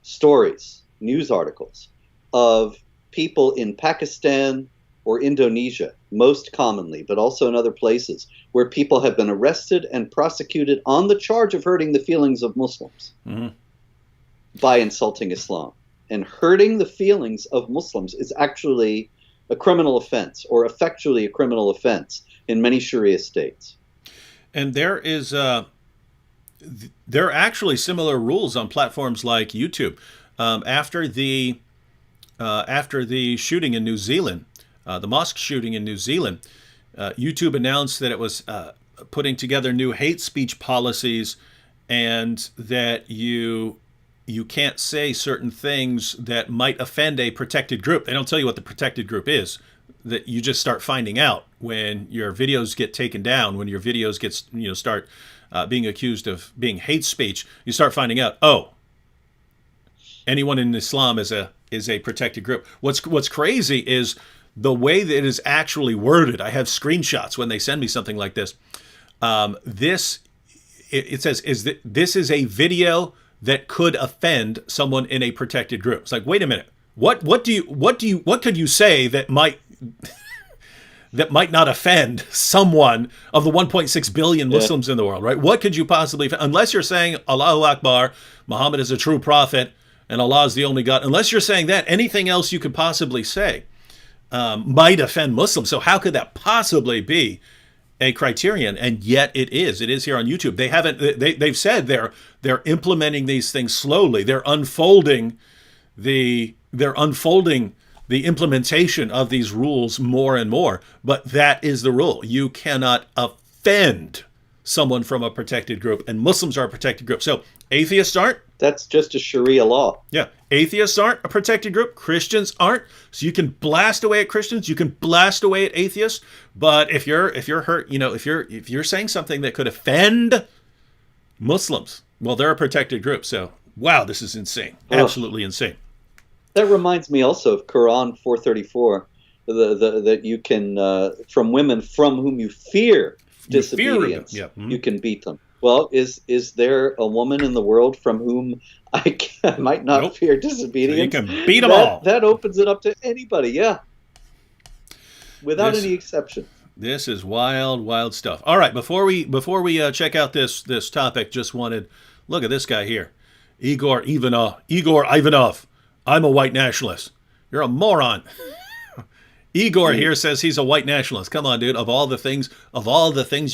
stories, news articles of people in Pakistan or Indonesia, most commonly, but also in other places, where people have been arrested and prosecuted on the charge of hurting the feelings of Muslims by insulting Islam. And hurting the feelings of Muslims is actually a criminal offense, or effectually a criminal offense in many Sharia states. And there are actually similar rules on platforms like YouTube. After the shooting in New Zealand, the mosque shooting in New Zealand, YouTube announced that it was putting together new hate speech policies, and that you can't say certain things that might offend a protected group. They don't tell you what the protected group is. That you just start finding out when your videos get taken down, when your videos start being accused of being hate speech. You start finding out, anyone in Islam is a protected group. What's crazy is the way that it is actually worded. I have screenshots when they send me something like this. It says this is a video that could offend someone in a protected group. It's like, wait a minute. What could you say that might not offend someone of the 1.6 billion Muslims in the world, right? What could you possibly, unless you're saying Allahu Akbar, Muhammad is a true prophet, and Allah is the only God. Unless you're saying that, anything else you could possibly say might offend Muslims. So how could that possibly be a criterion? And yet it is. It is here on YouTube. They've said they're implementing these things slowly. They're unfolding the implementation of these rules more and more. But that is the rule. You cannot offend someone from a protected group, and Muslims are a protected group. So atheists aren't. That's just a Sharia law. Yeah. Atheists aren't a protected group. Christians aren't. So you can blast away at Christians. You can blast away at atheists. But if you're hurt, if you're saying something that could offend Muslims, well, they're a protected group. So, wow, this is insane. Absolutely insane. That reminds me also of Quran 434, that you can, from women from whom you fear disobedience, you can beat them. Well, is there a woman in the world from whom I might not fear disobedience? So you can beat them all. That opens it up to anybody, without any exception. This is wild, wild stuff. All right, before we check out this topic, just wanted, look at this guy here, Igor Ivanov. I'm a white nationalist. You're a moron. Igor here says he's a white nationalist. Come on, dude. Of all the things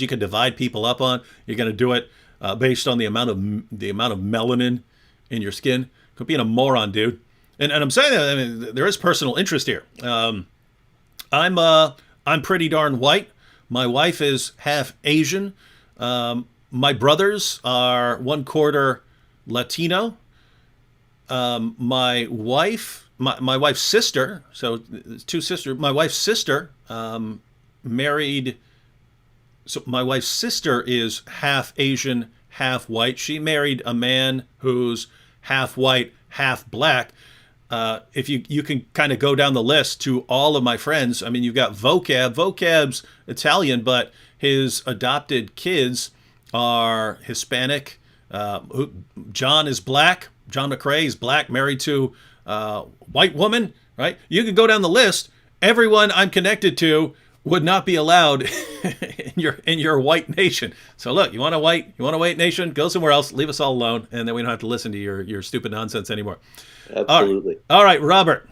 you can divide people up on, you're going to do it based on the amount of melanin in your skin. Could be a moron, dude. And I'm saying that, I mean, there is personal interest here. I'm pretty darn white. My wife is half Asian. My brothers are 1/4 Latino. My wife's sister, so two sisters, my wife's sister married, so my wife's sister is half Asian, half white. She married a man who's half white, half black. if you can kind of go down the list to all of my friends. I mean, you've got Vocab. Vocab's Italian, but his adopted kids are Hispanic. John is black. John McRae is black, married to a white woman, right? You can go down the list. Everyone I'm connected to would not be allowed in your white nation. So look, you want a white nation? Go somewhere else. Leave us all alone, and then we don't have to listen to your stupid nonsense anymore. Absolutely. All right, Robert.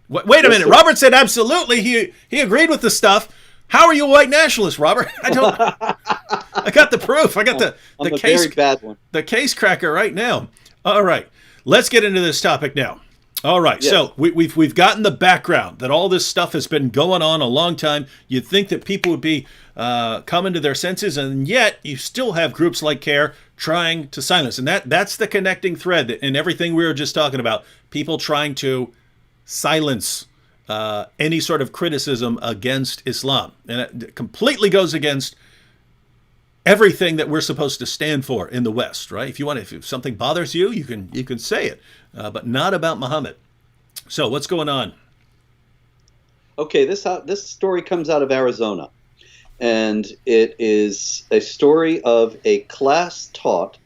Wait a minute. Sir. Robert said absolutely. He agreed with the stuff. How are you a white nationalist, Robert? I got the proof. I got the case. Very bad one. The case cracker right now. All right, let's get into this topic now. All right, yes. So we've gotten the background that all this stuff has been going on a long time. You'd think that people would be coming to their senses, and yet you still have groups like CAIR trying to silence. And that's the connecting thread in everything we were just talking about. People trying to silence any sort of criticism against Islam. And it completely goes against everything that we're supposed to stand for in the West, right? If something bothers you, you can say it, but not about Muhammad. So what's going on? Okay, this story comes out of Arizona, and it is a story of a class taught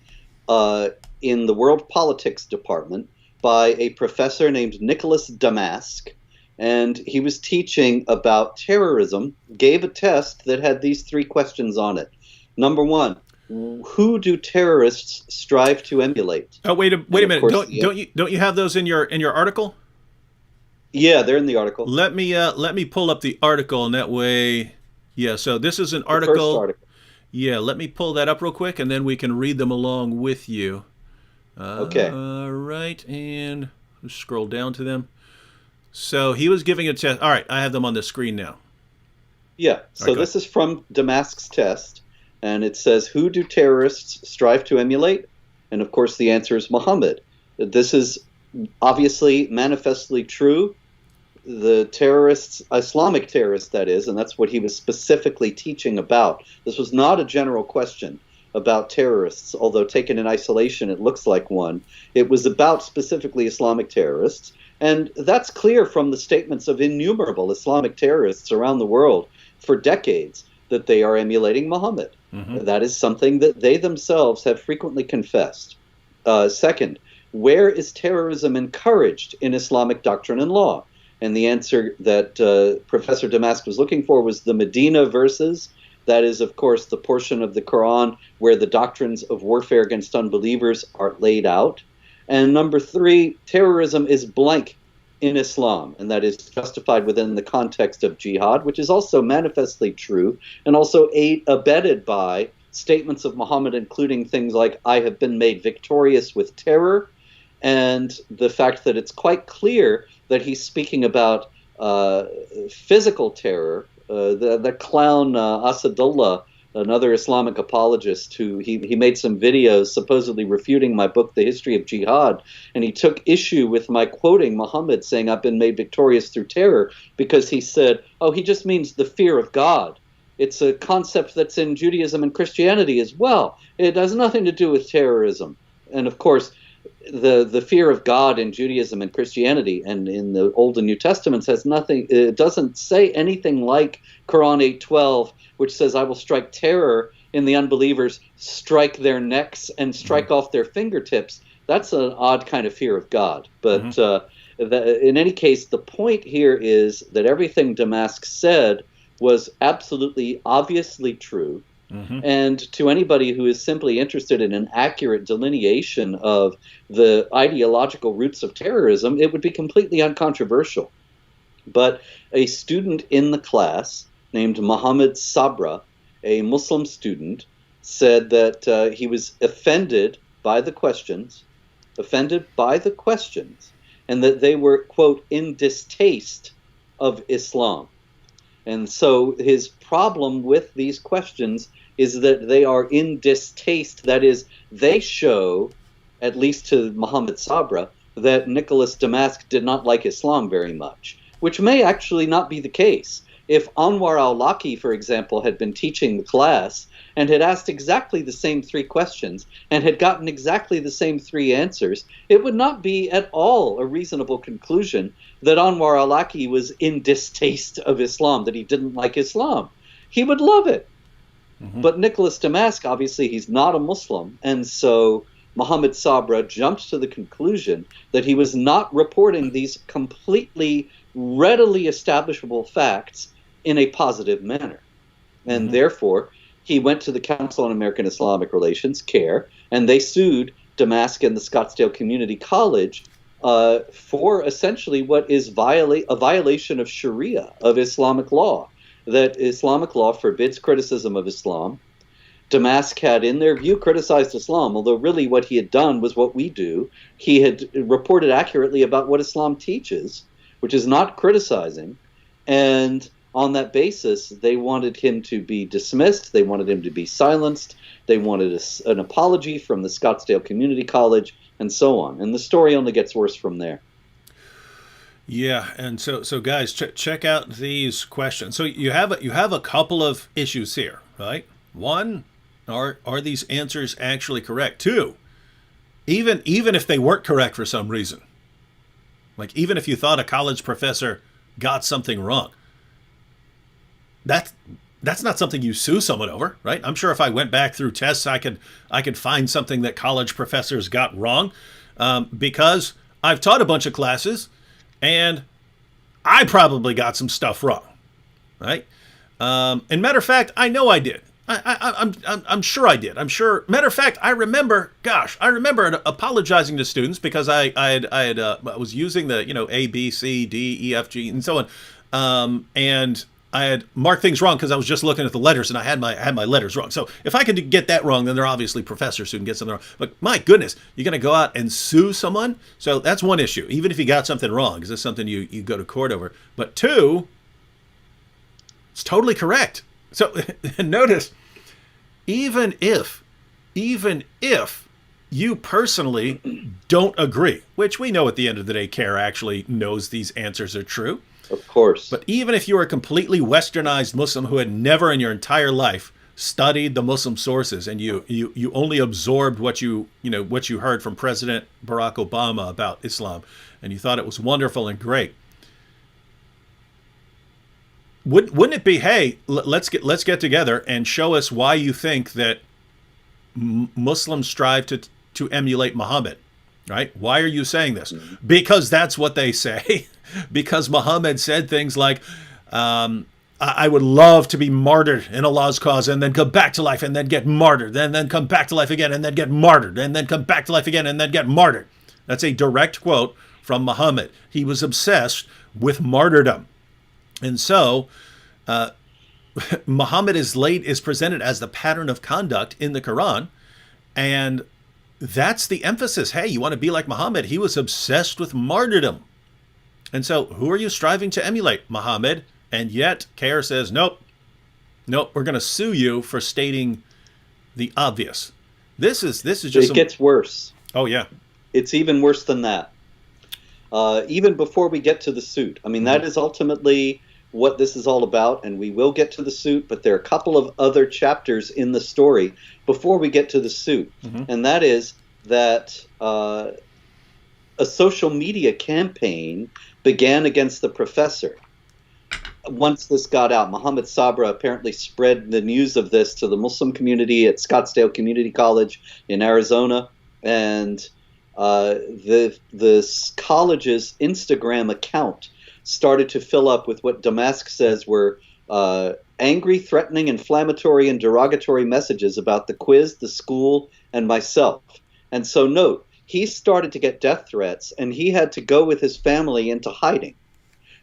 in the World Politics Department by a professor named Nicholas Damask, and he was teaching about terrorism, gave a test that had these 3 questions on it. Number 1, who do terrorists strive to emulate? Oh, wait a minute. Don't you have those in your article? Yeah, they're in the article. Let me pull up the article, and that way, yeah. So this is an article. The first article. Yeah, let me pull that up real quick, and then we can read them along with you. Okay. All right, and scroll down to them. So he was giving a test. All right, I have them on the screen now. Yeah. So this is from Damask's test. And it says, who do terrorists strive to emulate? And of course, the answer is Muhammad. This is obviously manifestly true. The terrorists, Islamic terrorists, that is, and that's what he was specifically teaching about. This was not a general question about terrorists, although taken in isolation, it looks like one. It was about specifically Islamic terrorists. And that's clear from the statements of innumerable Islamic terrorists around the world for decades, that they are emulating Muhammad. Mm-hmm. That is something that they themselves have frequently confessed. Second, where is terrorism encouraged in Islamic doctrine and law? And the answer that Professor Damask was looking for was the Medina verses. That is, of course, the portion of the Quran where the doctrines of warfare against unbelievers are laid out. And number 3, terrorism is blank in Islam, and that is justified within the context of jihad, which is also manifestly true, and also abetted by statements of Muhammad, including things like, I have been made victorious with terror, and the fact that it's quite clear that he's speaking about physical terror. The clown Asadullah, another Islamic apologist, who he made some videos supposedly refuting my book, The History of Jihad, and he took issue with my quoting Muhammad saying, I've been made victorious through terror, because he said, oh, he just means the fear of God. It's a concept that's in Judaism and Christianity as well. It has nothing to do with terrorism. And of course, the fear of God in Judaism and Christianity and in the Old and New Testaments has nothing, it doesn't say anything like Quran 8:12, which says, I will strike terror in the unbelievers, strike their necks and strike off their fingertips. That's an odd kind of fear of God. But in any case, the point here is that everything Damask said was absolutely obviously true. Mm-hmm. And to anybody who is simply interested in an accurate delineation of the ideological roots of terrorism, it would be completely uncontroversial. But a student in the class named Muhammad Sabra, a Muslim student, said that he was offended by the questions, and that they were, quote, in distaste of Islam. And so his problem with these questions is that they are in distaste. That is, they show, at least to Muhammad Sabra, that Nicholas Damask did not like Islam very much, which may actually not be the case. If Anwar al-Awlaki, for example, had been teaching the class and had asked exactly the same three questions and had gotten exactly the same three answers, it would not be at all a reasonable conclusion that Anwar al-Awlaki was in distaste of Islam, that he didn't like Islam. He would love it. But Nicholas Damask, obviously, he's not a Muslim, and so Mohammed Sabra jumped to the conclusion that he was not reporting these completely readily establishable facts in a positive manner. And therefore, he went to the Council on American Islamic Relations, CAIR, and they sued Damask and the Scottsdale Community College for essentially what is a violation of Sharia, of Islamic law, that Islamic law forbids criticism of Islam. Damask had, in their view, criticized Islam, although really what he had done was what we do. He had reported accurately about what Islam teaches, which is not criticizing. And on that basis, they wanted him to be dismissed. They wanted him to be silenced. They wanted an apology from the Scottsdale Community College, and so on. And the story only gets worse from there. Yeah, and so guys, check out these questions. So you have a couple of issues here, right? One, are these answers actually correct? Two, even if they weren't correct for some reason, like even if you thought a college professor got something wrong, that's not something you sue someone over, right? I'm sure if I went back through tests, I could find something that college professors got wrong, because I've taught a bunch of classes. And I probably got some stuff wrong, right? And matter of fact, I know I did. I'm sure I did. I'm sure. Matter of fact, I remember apologizing to students because I was using the A, B, C, D, E, F, G, and so on, and I had marked things wrong because I was just looking at the letters and I had my letters wrong. So if I could get that wrong, then they're obviously professors who can get something wrong. But my goodness, you're going to go out and sue someone? So that's one issue. Even if you got something wrong, is this something you go to court over? But two, it's totally correct. So notice, even if you personally don't agree, which we know at the end of the day, CAIR actually knows these answers are true. Of course. But even if you were a completely westernized Muslim who had never in your entire life studied the Muslim sources and you only absorbed what you heard from President Barack Obama about Islam and you thought it was wonderful and great, wouldn't it be, hey, let's get together and show us why you think that Muslims strive to emulate Muhammad, right? Why are you saying this? Because that's what they say. Because Muhammad said things like, I would love to be martyred in Allah's cause and then come back to life and then get martyred and then come back to life again and then get martyred and then come back to life again and then get martyred. That's a direct quote from Muhammad. He was obsessed with martyrdom. And so Muhammad is presented as the pattern of conduct in the Quran. And that's the emphasis. Hey, you want to be like Muhammad? He was obsessed with martyrdom. And so who are you striving to emulate? Muhammad. And yet CAIR says, nope, we're going to sue you for stating the obvious. This is just... It gets worse. Oh, yeah. It's even worse than that. Even before we get to the suit. I mean, that is ultimately what this is all about, and we will get to the suit, but there are a couple of other chapters in the story before we get to the suit. And that is that a social media campaign began against the professor. Once this got out, Mohammed Sabra apparently spread the news of this to the Muslim community at Scottsdale Community College in Arizona, and the college's Instagram account started to fill up with what Damask says were angry, threatening, inflammatory, and derogatory messages about the quiz, the school, and myself. And so note, he started to get death threats, and he had to go with his family into hiding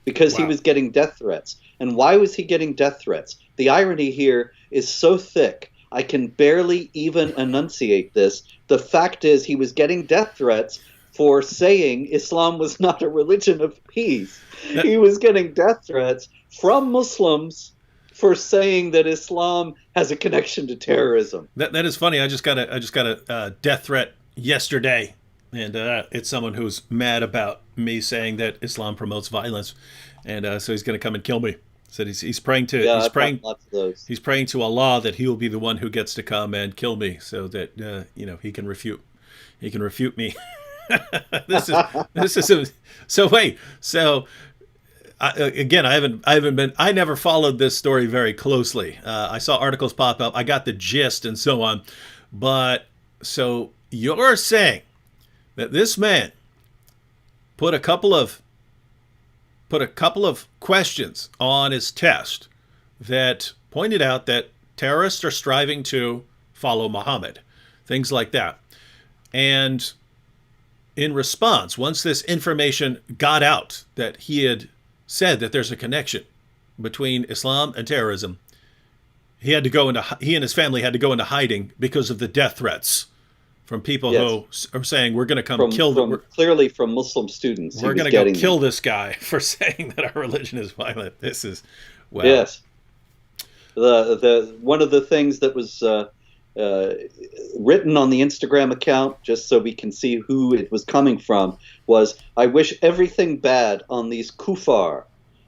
because he was getting death threats. And why was he getting death threats? The irony here is so thick, I can barely even enunciate this. The fact is, he was getting death threats for saying Islam was not a religion of peace. He was getting death threats from Muslims for saying that Islam has a connection to terrorism. That is funny. I just got a death threat yesterday, and it's someone who's mad about me saying that Islam promotes violence, and so he's going to come and kill me. Said he's praying to Yeah, I've gotten lots of those. he's praying to Allah that he will be the one who gets to come and kill me, so that he can refute me. this is so wait so again, I haven't been. I never followed this story very closely. I saw articles pop up. I got the gist and so on. But so you're saying that this man put a couple of questions on his test that pointed out that terrorists are striving to follow Muhammad, things like that, and in response, once this information got out that he had said that there's a connection between Islam and terrorism, he and his family had to go into hiding because of the death threats from people who are saying we're going to come kill them. Clearly from Muslim students. We're going to go kill this guy for saying that our religion is violent. This is wow. Yes. The one of the things that was written on the Instagram account, just so we can see who it was coming from, was, "I wish everything bad on these kuffar.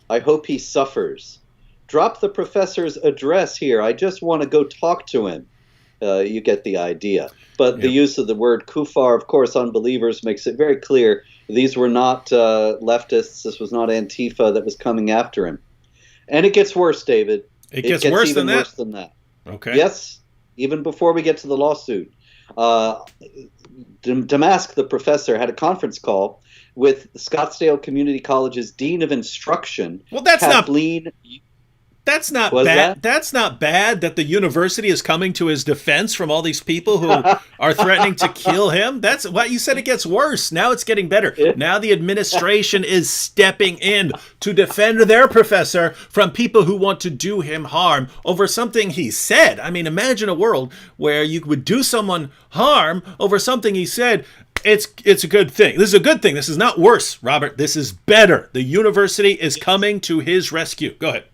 I hope he suffers. Drop the professor's address here. I just want to go talk to him." You get the idea. But the use of the word kuffar, of course, unbelievers, makes it very clear these were not leftists. This was not Antifa that was coming after him. And it gets worse, David. It gets worse even than that? worse than that. Okay. Yes, even before we get to the lawsuit. Damask, the professor, had a conference call with Scottsdale Community College's Dean of Instruction. Well, that's Kathleen. That's not bad. That's not bad that the university is coming to his defense from all these people who are threatening to kill him. That's what you said. It gets worse. Now it's getting better. Now the administration is stepping in to defend their professor from people who want to do him harm over something he said. I mean, imagine a world where you would do someone harm over something he said. It's a good thing. This is a good thing. This is not worse, Robert. This is better. The university is coming to his rescue. Go ahead.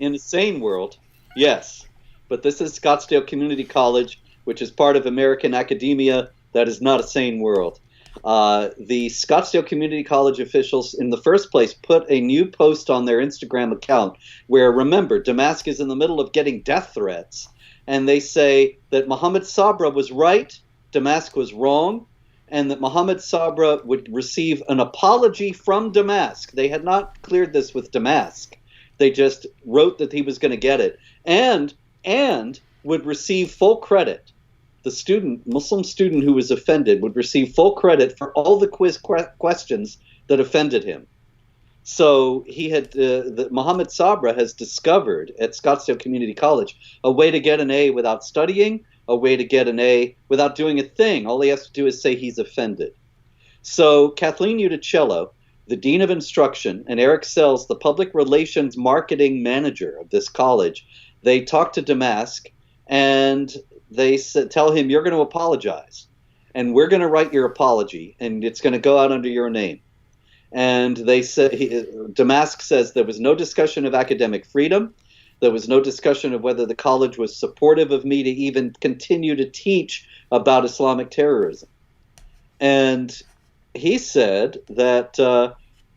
In a sane world, yes. But this is Scottsdale Community College, which is part of American academia. That is not a sane world. The Scottsdale Community College officials, in the first place, put a new post on their Instagram account where, remember, Damask is in the middle of getting death threats. And they say that Mohammed Sabra was right, Damask was wrong, and that Mohammed Sabra would receive an apology from Damask. They had not cleared this with Damask. They just wrote that he was going to get it, and would receive full credit. The Muslim student who was offended, would receive full credit for all the quiz questions that offended him. So he had Mohammed Sabra has discovered at Scottsdale Community College a way to get an A without studying, a way to get an A without doing a thing. All he has to do is say he's offended. So Kathleen Udicello, the Dean of Instruction, and Eric Sells, the Public Relations Marketing Manager of this college, they talk to Damask and they tell him, "You're going to apologize, and we're going to write your apology, and it's going to go out under your name." And they say, Damask says there was no discussion of academic freedom. There was no discussion of whether the college was supportive of me to even continue to teach about Islamic terrorism. And he said that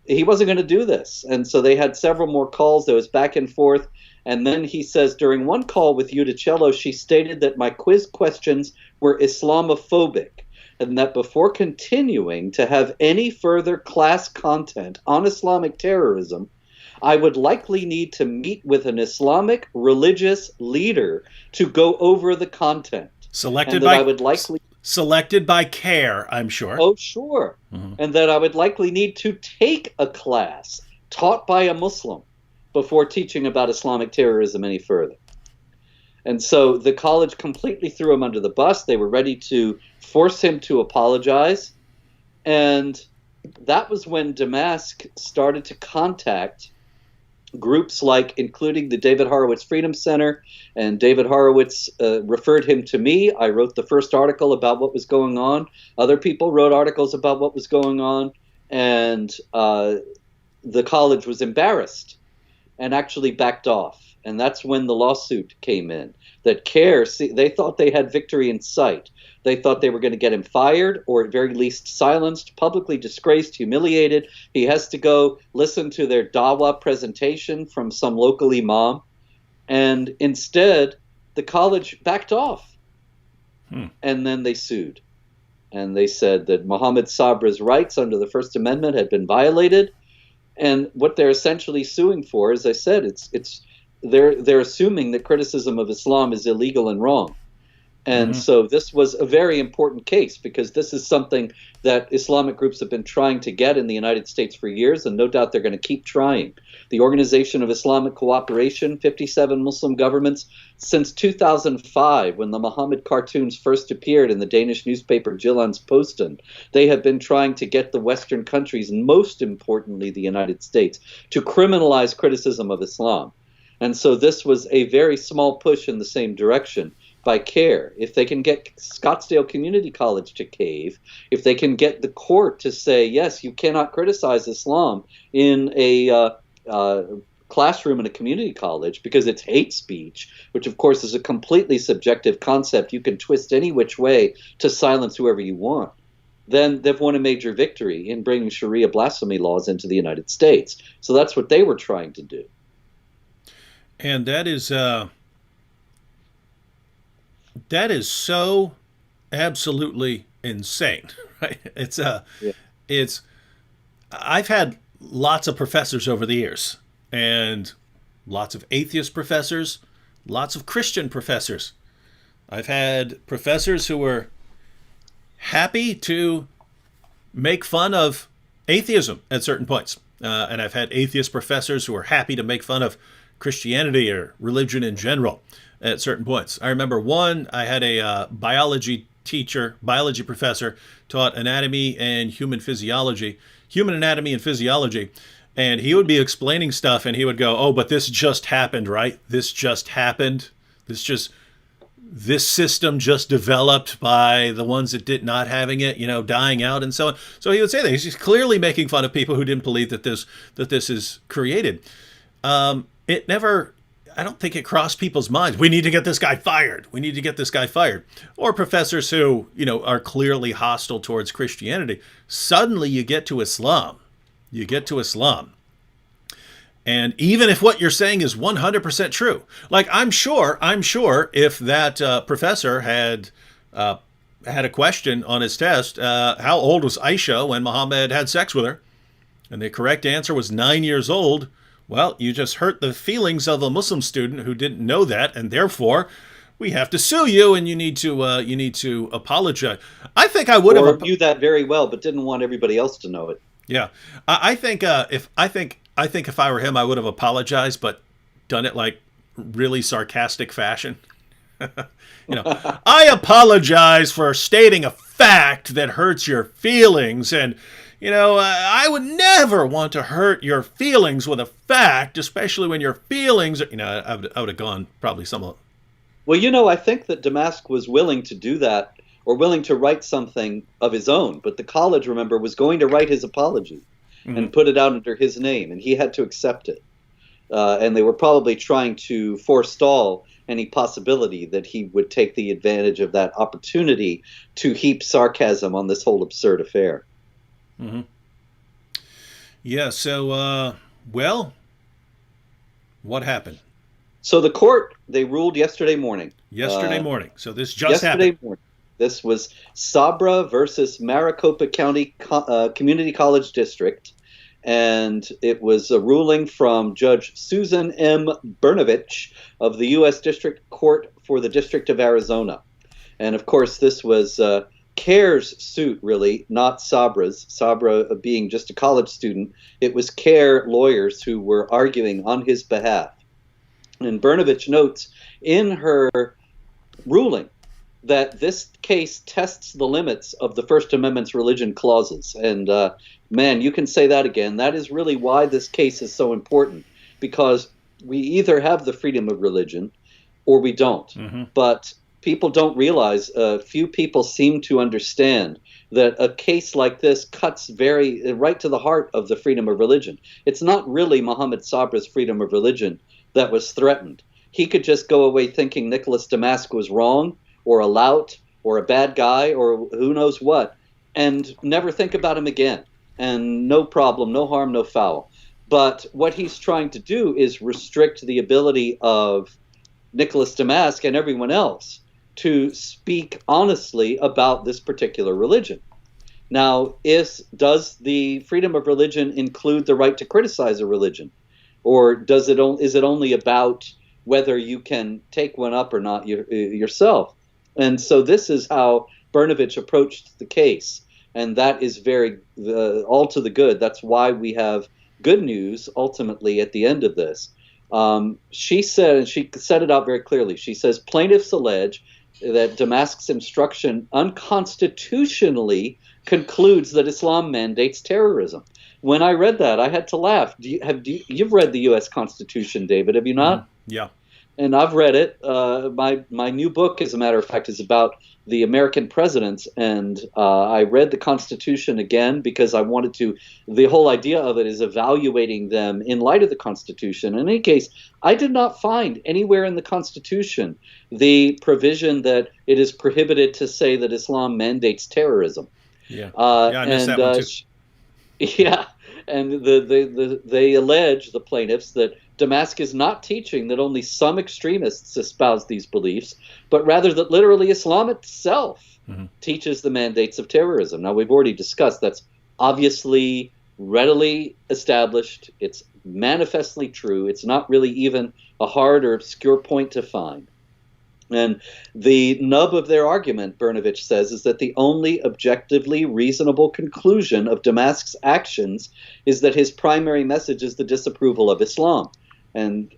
he wasn't going to do this. And so they had several more calls. There was back and forth. And then he says during one call with Udicello, she stated that my quiz questions were Islamophobic, and that before continuing to have any further class content on Islamic terrorism, I would likely need to meet with an Islamic religious leader to go over the content. Selected by CAIR, I'm sure. Oh, sure. Mm-hmm. And that I would likely need to take a class taught by a Muslim before teaching about Islamic terrorism any further. And so the college completely threw him under the bus. They were ready to force him to apologize. And that was when Damask started to contact groups like, including the David Horowitz Freedom Center, and David Horowitz referred him to me. I wrote the first article about what was going on. Other people wrote articles about what was going on, and the college was embarrassed and actually backed off. And that's when the lawsuit came in. That CAIR, they thought they had victory in sight. They thought they were going to get him fired, or at very least silenced, publicly disgraced, humiliated. He has to go listen to their dawa presentation from some local imam. And instead, the college backed off. And then they sued. And they said that Mohammed Sabra's rights under the First Amendment had been violated. And what they're essentially suing for, as I said, they're assuming that criticism of Islam is illegal and wrong. And so this was a very important case, because this is something that Islamic groups have been trying to get in the United States for years, and no doubt they're going to keep trying. The Organization of Islamic Cooperation, 57 Muslim governments, since 2005, when the Muhammad cartoons first appeared in the Danish newspaper Jyllands-Posten, they have been trying to get the Western countries, and most importantly the United States, to criminalize criticism of Islam. And so this was a very small push in the same direction by CAIR. If they can get Scottsdale Community College to cave, if they can get the court to say, yes, you cannot criticize Islam in a classroom in a community college because it's hate speech, which of course is a completely subjective concept you can twist any which way to silence whoever you want, then they've won a major victory in bringing Sharia blasphemy laws into the United States. So that's what they were trying to do. And that is so absolutely insane, right? I've had lots of professors over the years, and lots of atheist professors, lots of Christian professors. I've had professors who were happy to make fun of atheism at certain points. And I've had atheist professors who were happy to make fun of Christianity or religion in general at certain points. I remember I had a biology professor, taught anatomy and human anatomy and physiology. And he would be explaining stuff and he would go, oh, but this just happened, right? This just happened. This system just developed by the ones that did not having it, dying out and so on. So he would say that he's clearly making fun of people who didn't believe that this is created. I don't think it crossed people's minds. We need to get this guy fired. We need to get this guy fired. Or professors who, are clearly hostile towards Christianity. Suddenly you get to Islam. And even if what you're saying is 100% true, like I'm sure if that professor had a question on his test, how old was Aisha when Muhammad had sex with her? And the correct answer was 9 years old. Well, you just hurt the feelings of a Muslim student who didn't know that, and therefore we have to sue you, and you need to apologize. I think I would have knew that very well, but didn't want everybody else to know it. Yeah, I think if I were him, I would have apologized, but done it like really sarcastic fashion. I apologize for stating a fact that hurts your feelings, and I would never want to hurt your feelings with a fact, especially when your feelings are, I would have gone probably somewhat. Well, I think that Damask was willing to do that, or willing to write something of his own. But the college, remember, was going to write his apology and put it out under his name, and he had to accept it. And they were probably trying to forestall any possibility that he would take the advantage of that opportunity to heap sarcasm on this whole absurd affair. Mm-hmm. Yeah, so, what happened? So the court, they ruled yesterday morning. So this just happened. Morning. This was Sabra versus Maricopa County Community College District. And it was a ruling from Judge Susan M. Brnovich of the U.S. District Court for the District of Arizona. And, of course, this was CAIR's suit, really, not Sabra's. Sabra being just a college student. It was CAIR lawyers who were arguing on his behalf. And Brnovich notes in her ruling that this case tests the limits of the First Amendment's religion clauses. And, man, you can say that again. That is really why this case is so important, because we either have the freedom of religion or we don't. Mm-hmm. But people don't realize, few people seem to understand that a case like this cuts right to the heart of the freedom of religion. It's not really Mohammed Sabra's freedom of religion that was threatened. He could just go away thinking Nicholas Damask was wrong or a lout or a bad guy or who knows what, and never think about him again. And no problem, no harm, no foul. But what he's trying to do is restrict the ability of Nicholas Damask and everyone else to speak honestly about this particular religion. Now, does the freedom of religion include the right to criticize a religion? Or is it only about whether you can take one up or not yourself? And so this is how Brnovich approached the case. And that is all to the good. That's why we have good news ultimately at the end of this. She said, and she set it out very clearly, she says, plaintiffs allege that Damask's instruction unconstitutionally concludes that Islam mandates terrorism. When I read that, I had to laugh. You've read the U.S. Constitution, David, have you not? Yeah. And I've read it. My new book, as a matter of fact, is about the American presidents, and I read the Constitution again because I wanted to. The whole idea of it is evaluating them in light of the Constitution. In any case, I did not find anywhere in the Constitution the provision that it is prohibited to say that Islam mandates terrorism. Yeah, I missed that one too. Yeah, and they allege, the plaintiffs, that Damask is not teaching that only some extremists espouse these beliefs, but rather that literally Islam itself teaches the mandates of terrorism. Now, we've already discussed that's obviously readily established. It's manifestly true. It's not really even a hard or obscure point to find. And the nub of their argument, Brnovich says, is that the only objectively reasonable conclusion of Damask's actions is that his primary message is the disapproval of Islam. And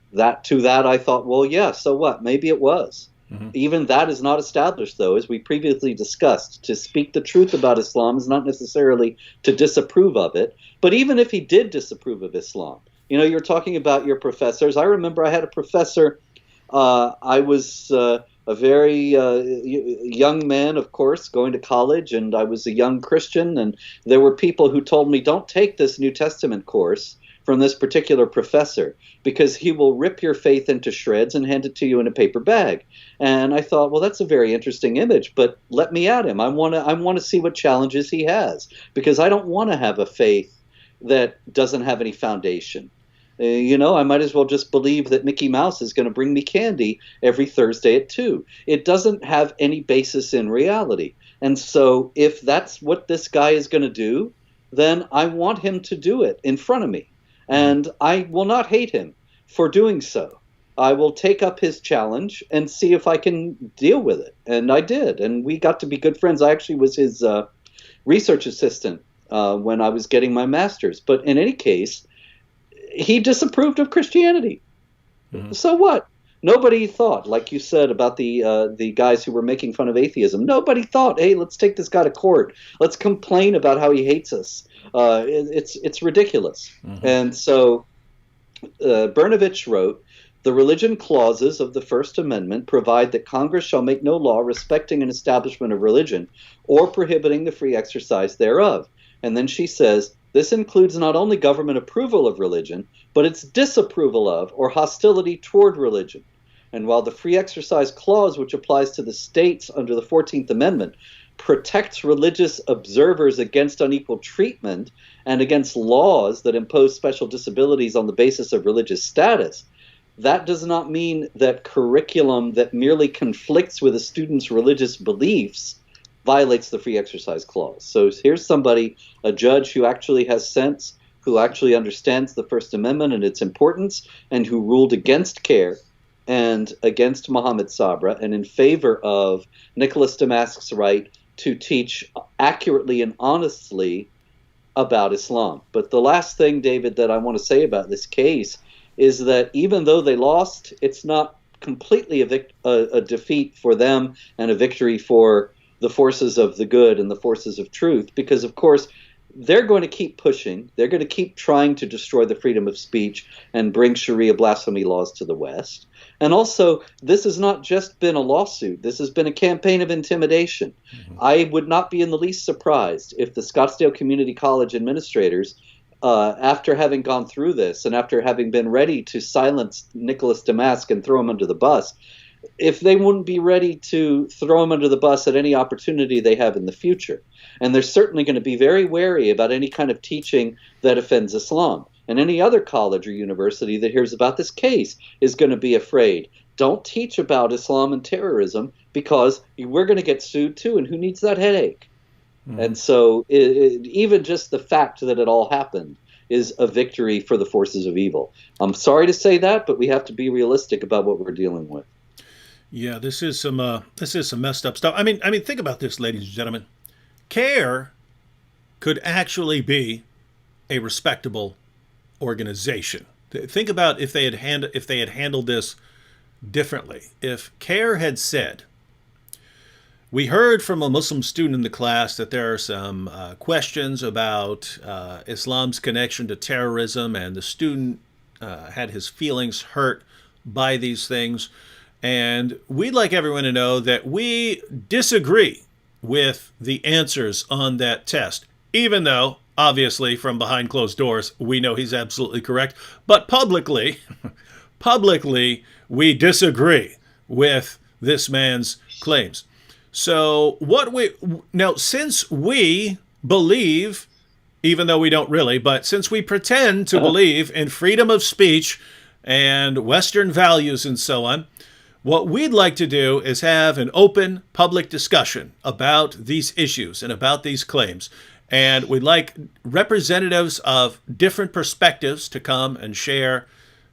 to that I thought, well, yeah, so what? Maybe it was. Even that is not established, though, as we previously discussed. To speak the truth about Islam is not necessarily to disapprove of it. But even if he did disapprove of Islam, you're talking about your professors. I remember I had a professor. I was a very young man, of course, going to college, and I was a young Christian, and there were people who told me, don't take this New Testament course from this particular professor because he will rip your faith into shreds and hand it to you in a paper bag. And I thought, well, that's a very interesting image, but let me at him. I want to see what challenges he has, because I don't want to have a faith that doesn't have any foundation. I might as well just believe that Mickey Mouse is going to bring me candy every Thursday at 2. It doesn't have any basis in reality. And so if that's what this guy is going to do, then I want him to do it in front of me. And I will not hate him for doing so. I will take up his challenge and see if I can deal with it. And I did. And we got to be good friends. I actually was his research assistant when I was getting my master's. But in any case, he disapproved of Christianity. So what? Nobody thought, like you said about the guys who were making fun of atheism, nobody thought, hey, let's take this guy to court. Let's complain about how he hates us. It's ridiculous. And so Brnovich wrote, the religion clauses of the First Amendment provide that Congress shall make no law respecting an establishment of religion or prohibiting the free exercise thereof. And then she says, this includes not only government approval of religion, but its disapproval of or hostility toward religion. And while the Free Exercise Clause, which applies to the states under the 14th Amendment, protects religious observers against unequal treatment and against laws that impose special disabilities on the basis of religious status, that does not mean that curriculum that merely conflicts with a student's religious beliefs violates the Free Exercise Clause. So here's somebody, a judge who actually has sense, who actually understands the First Amendment and its importance, and who ruled against CAIR and against Mohammed Sabra and in favor of Nicholas Damask's right to teach accurately and honestly about Islam. But the last thing, David, that I want to say about this case is that even though they lost, it's not completely a defeat for them and a victory for the forces of the good and the forces of truth, because, of course, they're going to keep pushing. They're going to keep trying to destroy the freedom of speech and bring Sharia blasphemy laws to the West. And also, this has not just been a lawsuit. This has been a campaign of intimidation. I would not be in the least surprised if the Scottsdale Community College administrators after having gone through this and after having been ready to silence Nicholas Damask and throw him under the bus, if they wouldn't be ready to throw him under the bus at any opportunity they have in the future. And they're certainly going to be very wary about any kind of teaching that offends Islam. And any other college or university that hears about this case is going to be afraid. Don't teach about Islam and terrorism because we're going to get sued too, and who needs that headache? And so even just the fact that it all happened is a victory for the forces of evil. I'm sorry to say that, but we have to be realistic about what we're dealing with. Yeah, this is some messed up stuff. I mean, think about this, ladies and gentlemen. CAIR could actually be a respectable organization. Think about if they had handled this differently. If CAIR had said, we heard from a Muslim student in the class that there are some questions about Islam's connection to terrorism, and the student had his feelings hurt by these things. And we'd like everyone to know that we disagree with the answers on that test, even though, obviously, from behind closed doors, we know he's absolutely correct. But publicly, we disagree with this man's claims. So since we believe, even though we don't really, but since we pretend to believe in freedom of speech and Western values and so on, what we'd like to do is have an open public discussion about these issues and about these claims. And we'd like representatives of different perspectives to come and share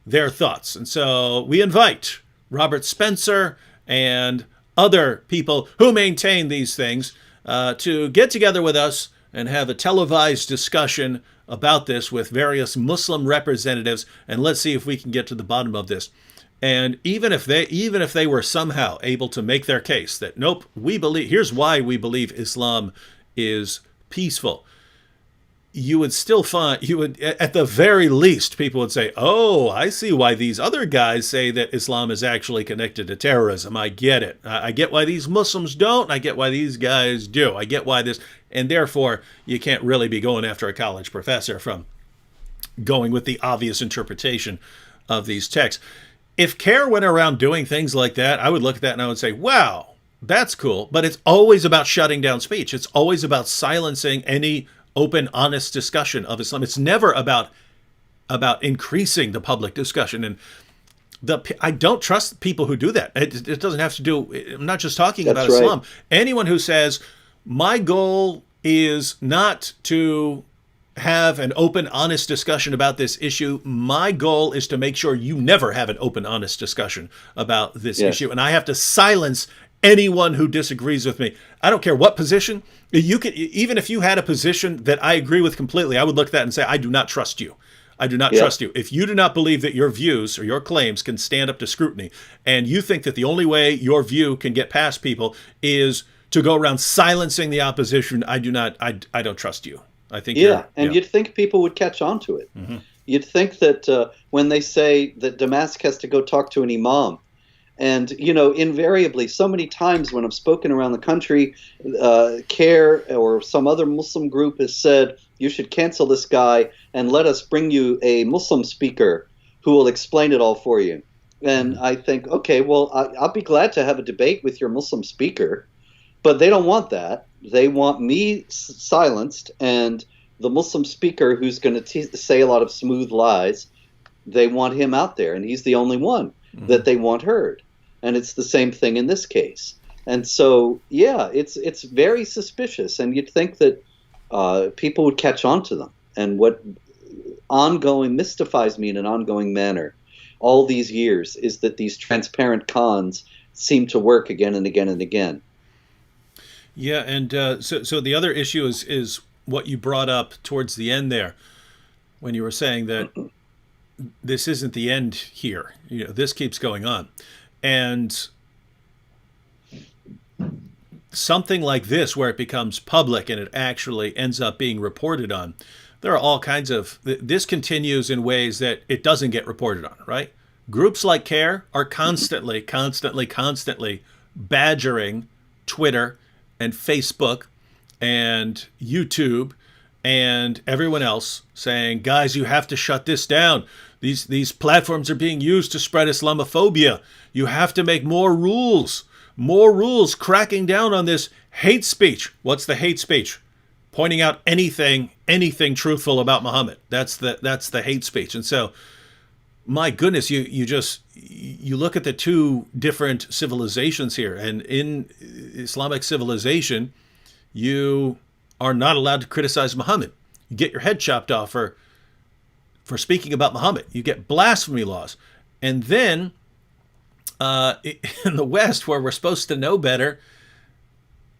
their thoughts. And so we invite Robert Spencer and other people who maintain these things to get together with us and have a televised discussion about this with various Muslim representatives, and let's see if we can get to the bottom of this. And even if they were somehow able to make their case that nope, here's why we believe Islam is peaceful, you would at the very least, people would say, oh, I see why these other guys say that Islam is actually connected to terrorism. I get it. I get why these Muslims don't. I get why these guys do. I get why this, and therefore you can't really be going after a college professor from going with the obvious interpretation of these texts. If CAIR went around doing things like that, I would look at that and I would say, wow, that's cool. But it's always about shutting down speech. It's always about silencing any open, honest discussion of Islam. It's never about increasing the public discussion. And I don't trust people who do that. It doesn't have to do, I'm not just talking about Islam. Anyone who says, my goal is not to have an open, honest discussion about this issue. My goal is to make sure you never have an open, honest discussion about this issue. And I have to silence anyone who disagrees with me. I don't care what position. You could, even if you had a position that I agree with completely, I would look at that and say, I do not trust you. I do not trust you. If you do not believe that your views or your claims can stand up to scrutiny, and you think that the only way your view can get past people is to go around silencing the opposition, I don't trust you. I think you'd think people would catch on to it. Mm-hmm. You'd think that when they say that Damask has to go talk to an imam, and, invariably, so many times when I've spoken around the country, CAIR or some other Muslim group has said, you should cancel this guy and let us bring you a Muslim speaker who will explain it all for you. And I think, okay, well, I'll be glad to have a debate with your Muslim speaker, but they don't want that. They want me silenced, and the Muslim speaker who's going to say a lot of smooth lies, they want him out there, and he's the only one that they want heard. And it's the same thing in this case. And so, it's very suspicious, and you'd think that people would catch on to them. And what mystifies me in an ongoing manner all these years is that these transparent cons seem to work again and again and again. Yeah, and so the other issue is what you brought up towards the end there, when you were saying that this isn't the end here. This keeps going on. And something like this, where it becomes public and it actually ends up being reported on, there are all kinds of, this continues in ways that it doesn't get reported on, right? Groups like CAIR are constantly badgering Twitter and Facebook and YouTube and everyone else saying, guys, you have to shut this down. These platforms are being used to spread Islamophobia. You have to make more rules, cracking down on this hate speech. What's the hate speech? Pointing out anything truthful about Muhammad. That's the hate speech. And so, my goodness, you look at the two different civilizations here, and in Islamic civilization, you are not allowed to criticize Muhammad. You get your head chopped off for speaking about Muhammad. You get blasphemy laws. And then in the West, where we're supposed to know better,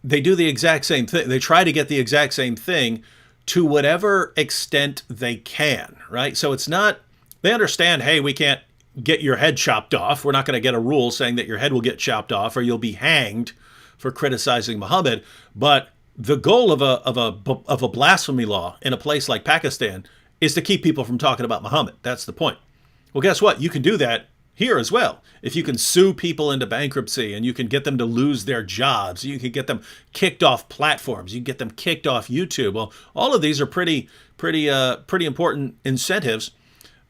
they do the exact same thing. They try to get the exact same thing to whatever extent they can, right? So it's not, they understand, hey, we can't get your head chopped off. We're not going to get a rule saying that your head will get chopped off or you'll be hanged for criticizing Muhammad. But the goal of a blasphemy law in a place like Pakistan is to keep people from talking about Muhammad. That's the point. Well, guess what? You can do that here as well. If you can sue people into bankruptcy and you can get them to lose their jobs, you can get them kicked off platforms, you can get them kicked off YouTube. Well, all of these are pretty important incentives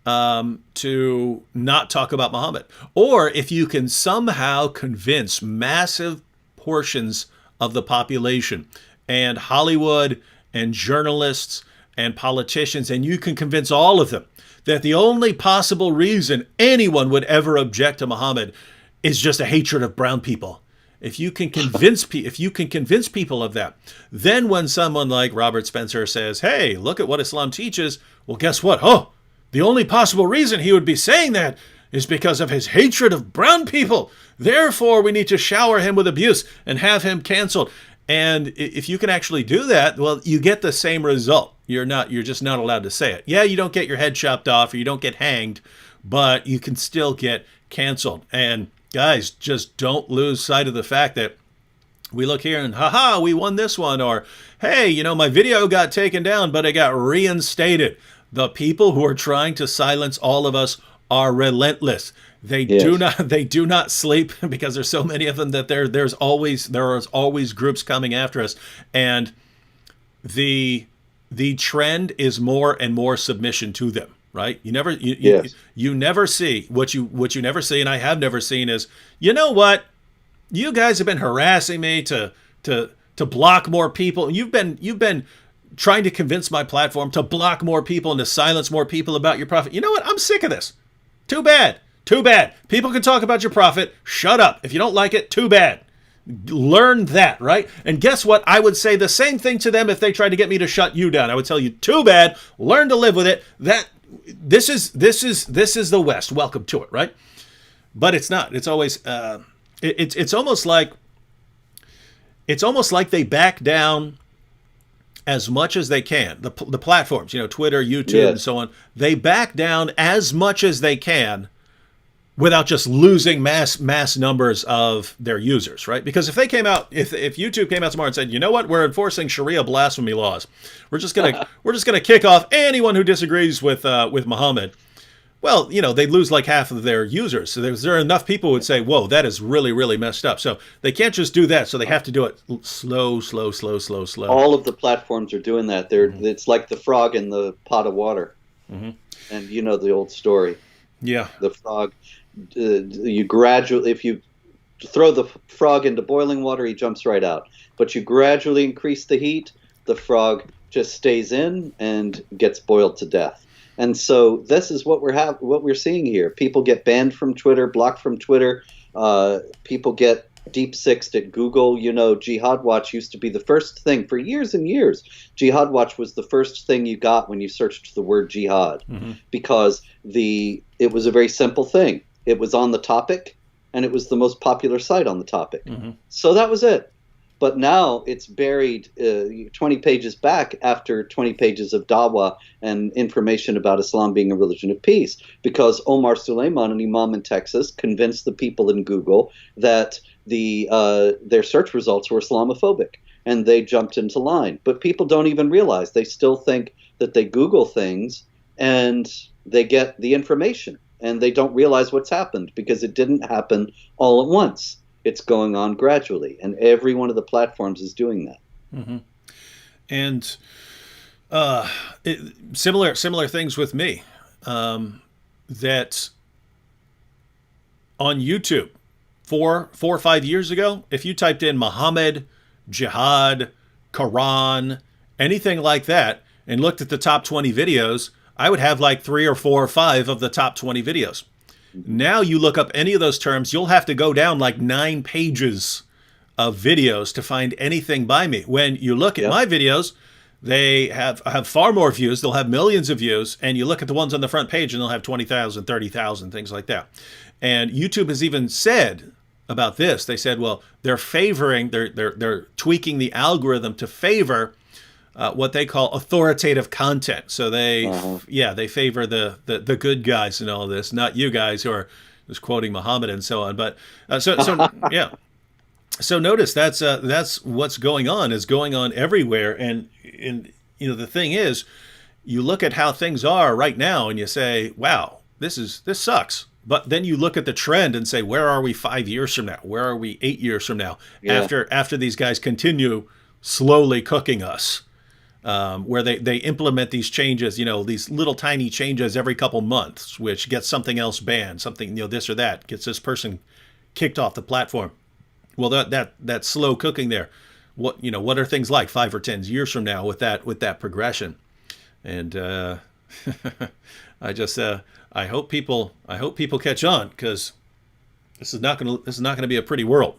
to not talk about Muhammad. Or if you can somehow convince massive portions of the population and Hollywood and journalists and politicians, and you can convince all of them that the only possible reason anyone would ever object to Muhammad is just a hatred of brown people. If you can convince people of that, then when someone like Robert Spencer says, "Hey, look at what Islam teaches," well, guess what? Oh, the only possible reason he would be saying that is because of his hatred of brown people. Therefore, we need to shower him with abuse and have him canceled. And if you can actually do that, well, you get the same result. You're just not allowed to say it. Yeah, you don't get your head chopped off or you don't get hanged, but you can still get canceled. And guys, just don't lose sight of the fact that we look here and, haha, we won this one. Or, hey, my video got taken down, but it got reinstated. The people who are trying to silence all of us are relentless. They do not sleep because there's so many of them that there are always groups coming after us, and the trend is more and more submission to them. Right? You never see what you never see, and I have never seen is, you know what, you guys have been harassing me to block more people. You've been trying to convince my platform to block more people and to silence more people about your prophet. You know what? I'm sick of this. Too bad. People can talk about your prophet. Shut up. If you don't like it, too bad. Learn that, right? And guess what? I would say the same thing to them if they tried to get me to shut you down. I would tell you, too bad. Learn to live with it. This is the West. Welcome to it, right? But it's not. It's always it's almost like they back down as much as they can. The platforms, Twitter, YouTube, and so on, they back down as much as they can without just losing mass numbers of their users, right? Because if YouTube came out tomorrow and said, you know what, we're enforcing Sharia blasphemy laws, we're just gonna kick off anyone who disagrees with Muhammad. Well, they'd lose like half of their users. So there are enough people who would say, whoa, that is really, really messed up. So they can't just do that. So they have to do it slow. All of the platforms are doing that. It's like the frog in the pot of water. Mm-hmm. And the old story. Yeah. The frog, if you throw the frog into boiling water, he jumps right out. But you gradually increase the heat, the frog just stays in and gets boiled to death. And so this is what we're seeing here. People get banned from Twitter, blocked from Twitter. People get deep sixed at Google. Jihad Watch used to be the first thing for years and years. Jihad Watch was the first thing you got when you searched the word jihad, because it was a very simple thing. It was on the topic, and it was the most popular site on the topic. Mm-hmm. So that was it. But now it's buried 20 pages back after 20 pages of dawah and information about Islam being a religion of peace, because Omar Suleiman, an imam in Texas, convinced the people in Google that their search results were Islamophobic, and they jumped into line. But people don't even realize. They still think that they Google things and they get the information, and they don't realize what's happened because it didn't happen all at once. It's going on gradually, and every one of the platforms is doing that. Mm-hmm. And Similar things with me. That on YouTube, four or 5 years ago, if you typed in Muhammad, jihad, Quran, anything like that, and looked at the top 20 videos, I would have like 3 or 4 or 5 of the top 20 videos. Now you look up any of those terms, you'll have to go down like 9 pages of videos to find anything by me. When you look at my videos, they have far more views. They'll have millions of views. And you look at the ones on the front page and they'll have 20,000, 30,000, things like that. And YouTube has even said about this, they said, well, they're tweaking the algorithm to favor what they call authoritative content. So they favor the good guys in all of this, not you guys who are just quoting Muhammad and so on. But yeah. So notice that's what's going on everywhere. And the thing is, you look at how things are right now and you say, wow, this sucks. But then you look at the trend and say, where are we 5 years from now? Where are we 8 years from now? Yeah. After these guys continue slowly cooking us, where they implement these changes, these little tiny changes every couple months, which gets something else banned, something, this or that, gets this person kicked off the platform. Well, that slow cooking there, what are things like 5 or 10 years from now with that progression? And I hope people catch on, because this is not gonna be a pretty world.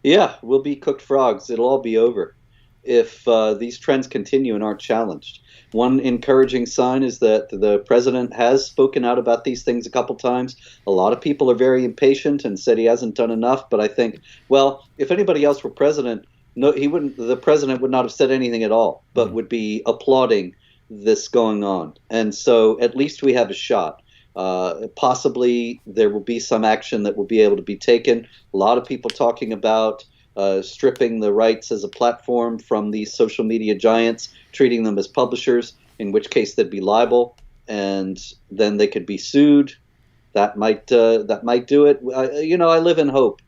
Yeah, we'll be cooked frogs. It'll all be over if these trends continue and aren't challenged. One encouraging sign is that the president has spoken out about these things a couple times. A lot of people are very impatient and said he hasn't done enough. But I think, well, if anybody else were president, the president would not have said anything at all, but would be applauding this going on. And so at least we have a shot. Possibly there will be some action that will be able to be taken. A lot of people talking about stripping the rights as a platform from these social media giants, treating them as publishers, in which case they'd be liable, and then they could be sued. That might do it. I live in hope.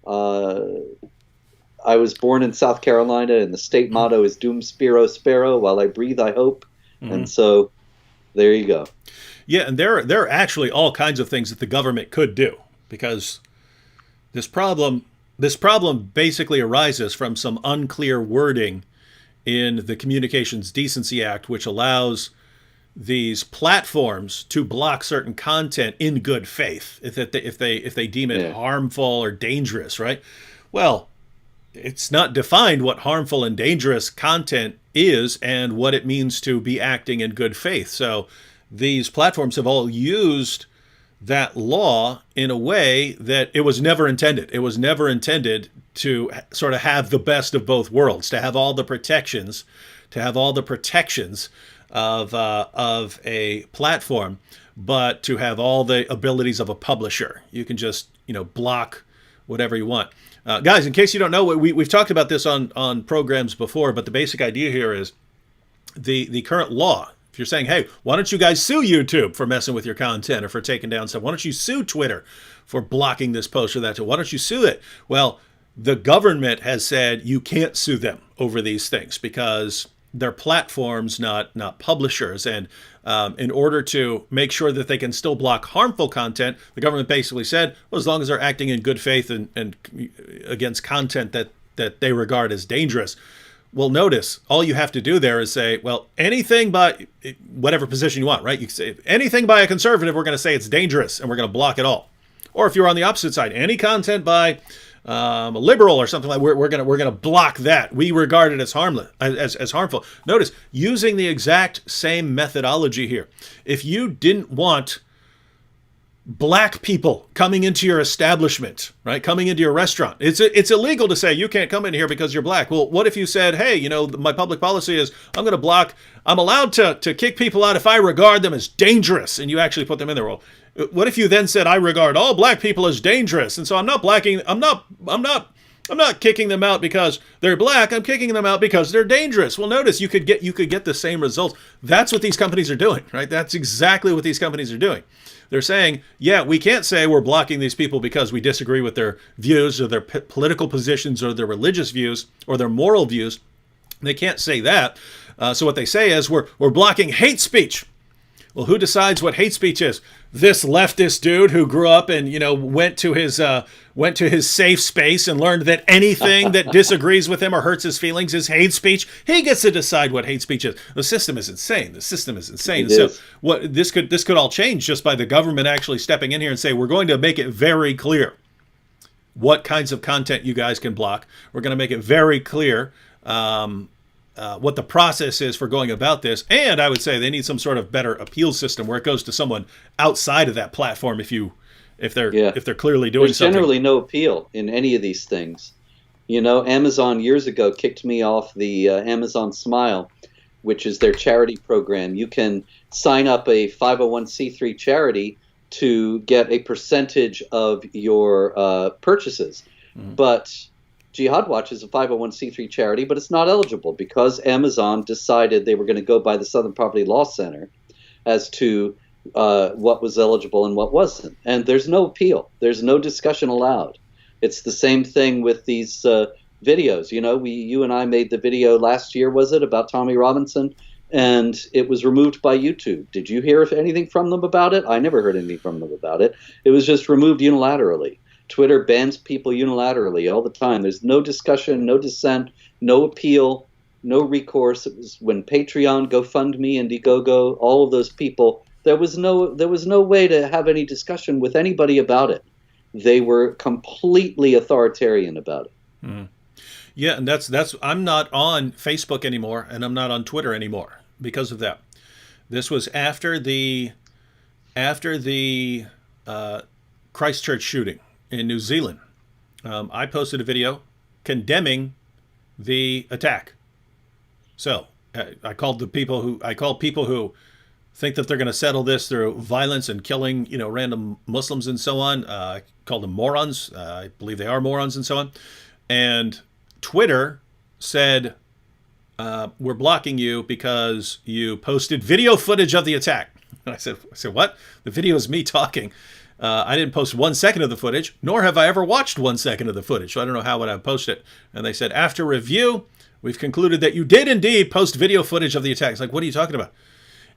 I was born in South Carolina, and the state motto is "Dum Spiro Spero." While I breathe, I hope. Mm-hmm. And so, there you go. Yeah, and there are actually all kinds of things that the government could do, because this problem basically arises from some unclear wording in the Communications Decency Act, which allows these platforms to block certain content in good faith if they deem it harmful or dangerous, right? Well, it's not defined what harmful and dangerous content is and what it means to be acting in good faith. So these platforms have all used that law in a way that it was never intended. It was never intended to sort of have the best of both worlds, to have all the protections, of a platform, but to have all the abilities of a publisher. You can just block whatever you want. Guys, in case you don't know, we've talked about this on programs before, but the basic idea here is the current law. If you're saying, hey, why don't you guys sue YouTube for messing with your content or for taking down stuff? Why don't you sue Twitter for blocking this post or that? Why don't you sue it? Well, the government has said you can't sue them over these things because they're platforms, not publishers. And in order to make sure that they can still block harmful content, the government basically said, well, as long as they're acting in good faith and against content that they regard as dangerous. Well, notice, all you have to do there is say, well, anything by whatever position you want, right? You can say anything by a conservative, we're going to say it's dangerous and we're going to block it all. Or if you're on the opposite side, any content by a liberal or something like, we're going to block that. We regard it as harmless, as harmful. Notice, using the exact same methodology here. If you didn't want black people coming into your establishment, right? Coming into your restaurant. It's illegal to say you can't come in here because you're black. Well, what if you said, hey, my public policy is I'm allowed to kick people out if I regard them as dangerous, and you actually put them in there. Well, what if you then said I regard all black people as dangerous, and so I'm not kicking them out because they're black. I'm kicking them out because they're dangerous. Well, notice you could get the same results. That's what these companies are doing, right? That's exactly what these companies are doing. They're saying, yeah, we can't say we're blocking these people because we disagree with their views or their political positions or their religious views or their moral views. They can't say that. So what they say is we're blocking hate speech. Well, who decides what hate speech is? This leftist dude who grew up and went to his safe space and learned that anything that disagrees with him or hurts his feelings is hate speech. He gets to decide what hate speech is. The system is insane. The system is insane. It is. So what this could all change just by the government actually stepping in here and say we're going to make it very clear what kinds of content you guys can block. We're going to make it very clear. What the process is for going about this, and I would say they need some sort of better appeal system where it goes to someone outside of that platform if they're clearly doing There's something. There's generally no appeal in any of these things. Amazon years ago kicked me off the Amazon Smile, which is their charity program. You can sign up a 501c3 charity to get a percentage of your purchases, but Jihad Watch is a 501c3 charity, but it's not eligible because Amazon decided they were going to go by the Southern Poverty Law Center as to what was eligible and what wasn't. And there's no appeal. There's no discussion allowed. It's the same thing with these videos. You and I made the video last year, was it, about Tommy Robinson? And it was removed by YouTube. Did you hear anything from them about it? I never heard anything from them about it. It was just removed unilaterally. Twitter bans people unilaterally all the time. There's no discussion, no dissent, no appeal, no recourse. It was when Patreon, GoFundMe, Indiegogo, all of those people, there was no way to have any discussion with anybody about it. They were completely authoritarian about it. Mm-hmm. Yeah, and that's I'm not on Facebook anymore, and I'm not on Twitter anymore because of that. This was after the Christchurch shooting in New Zealand. I posted a video condemning the attack. So I called people who think that they're going to settle this through violence and killing, random Muslims and so on. I called them morons. I believe they are morons and so on. And Twitter said, we're blocking you because you posted video footage of the attack. And I said, what? The video is me talking. I didn't post 1 second of the footage, nor have I ever watched 1 second of the footage. So I don't know how would I post it. And they said, after review, we've concluded that you did indeed post video footage of the attack. It's like, what are you talking about?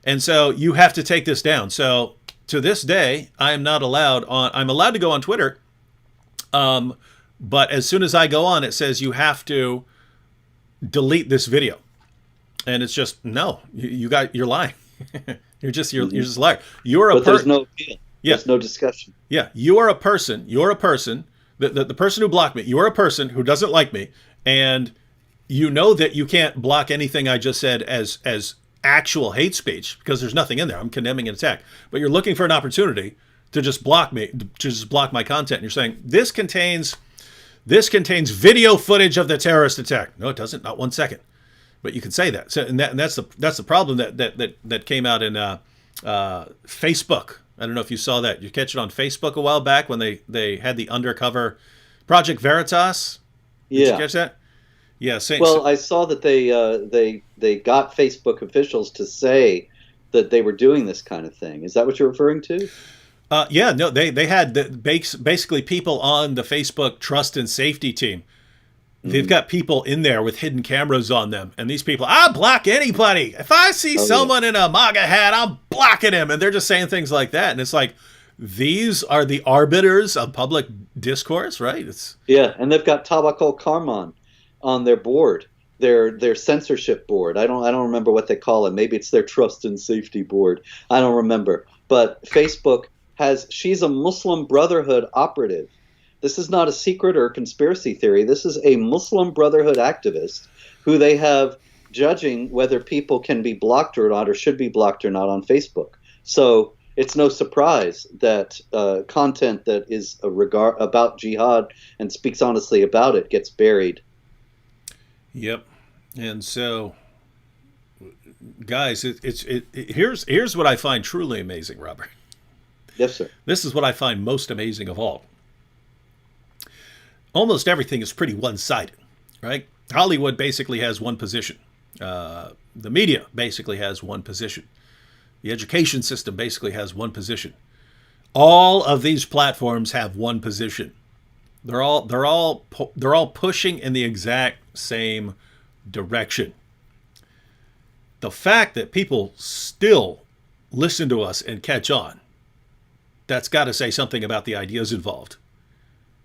And so you have to take this down. So to this day, I'm allowed to go on Twitter. But as soon as I go on, it says you have to delete this video. And it's just, no, you're lying. you're just a liar. But there's no appeal. Yeah. There's no discussion. Yeah, you are a person. The person who blocked me. You are a person who doesn't like me, and you know that you can't block anything I just said as actual hate speech because there's nothing in there. I'm condemning an attack, but you're looking for an opportunity to just block me, to just block my content. And you're saying this contains video footage of the terrorist attack. No, it doesn't. Not 1 second. But you can say that. So, and that's the problem that came out in Facebook. I don't know if you saw that. You catch it on Facebook a while back when they had the undercover Project Veritas. Did you catch that? Yeah. I saw that they got Facebook officials to say that they were doing this kind of thing. Is that what you're referring to? Yeah. No, they had basically people on the Facebook trust and safety team. They've got people in there with hidden cameras on them. And these people, I'll block anybody. If I see someone in a MAGA hat, I'm blocking him. And they're just saying things like that. And it's like, these are the arbiters of public discourse, right? And they've got Tabakol Karman on their board, their censorship board. I don't remember what they call it. Maybe it's their trust and safety board. I don't remember. But Facebook she's a Muslim Brotherhood operative. This is not a secret or a conspiracy theory. This is a Muslim Brotherhood activist who they have judging whether people can be blocked or not, or should be blocked or not on Facebook. So it's no surprise that content that is about jihad and speaks honestly about it gets buried. Yep. And so, guys, here's what I find truly amazing, Robert. Yes, sir. This is what I find most amazing of all. Almost everything is pretty one-sided, right? Hollywood basically has one position. The media basically has one position. The education system basically has one position. All of these platforms have one position. They're all pushing in the exact same direction. the fact that people still listen to us and catch on, that's got to say something about the ideas involved.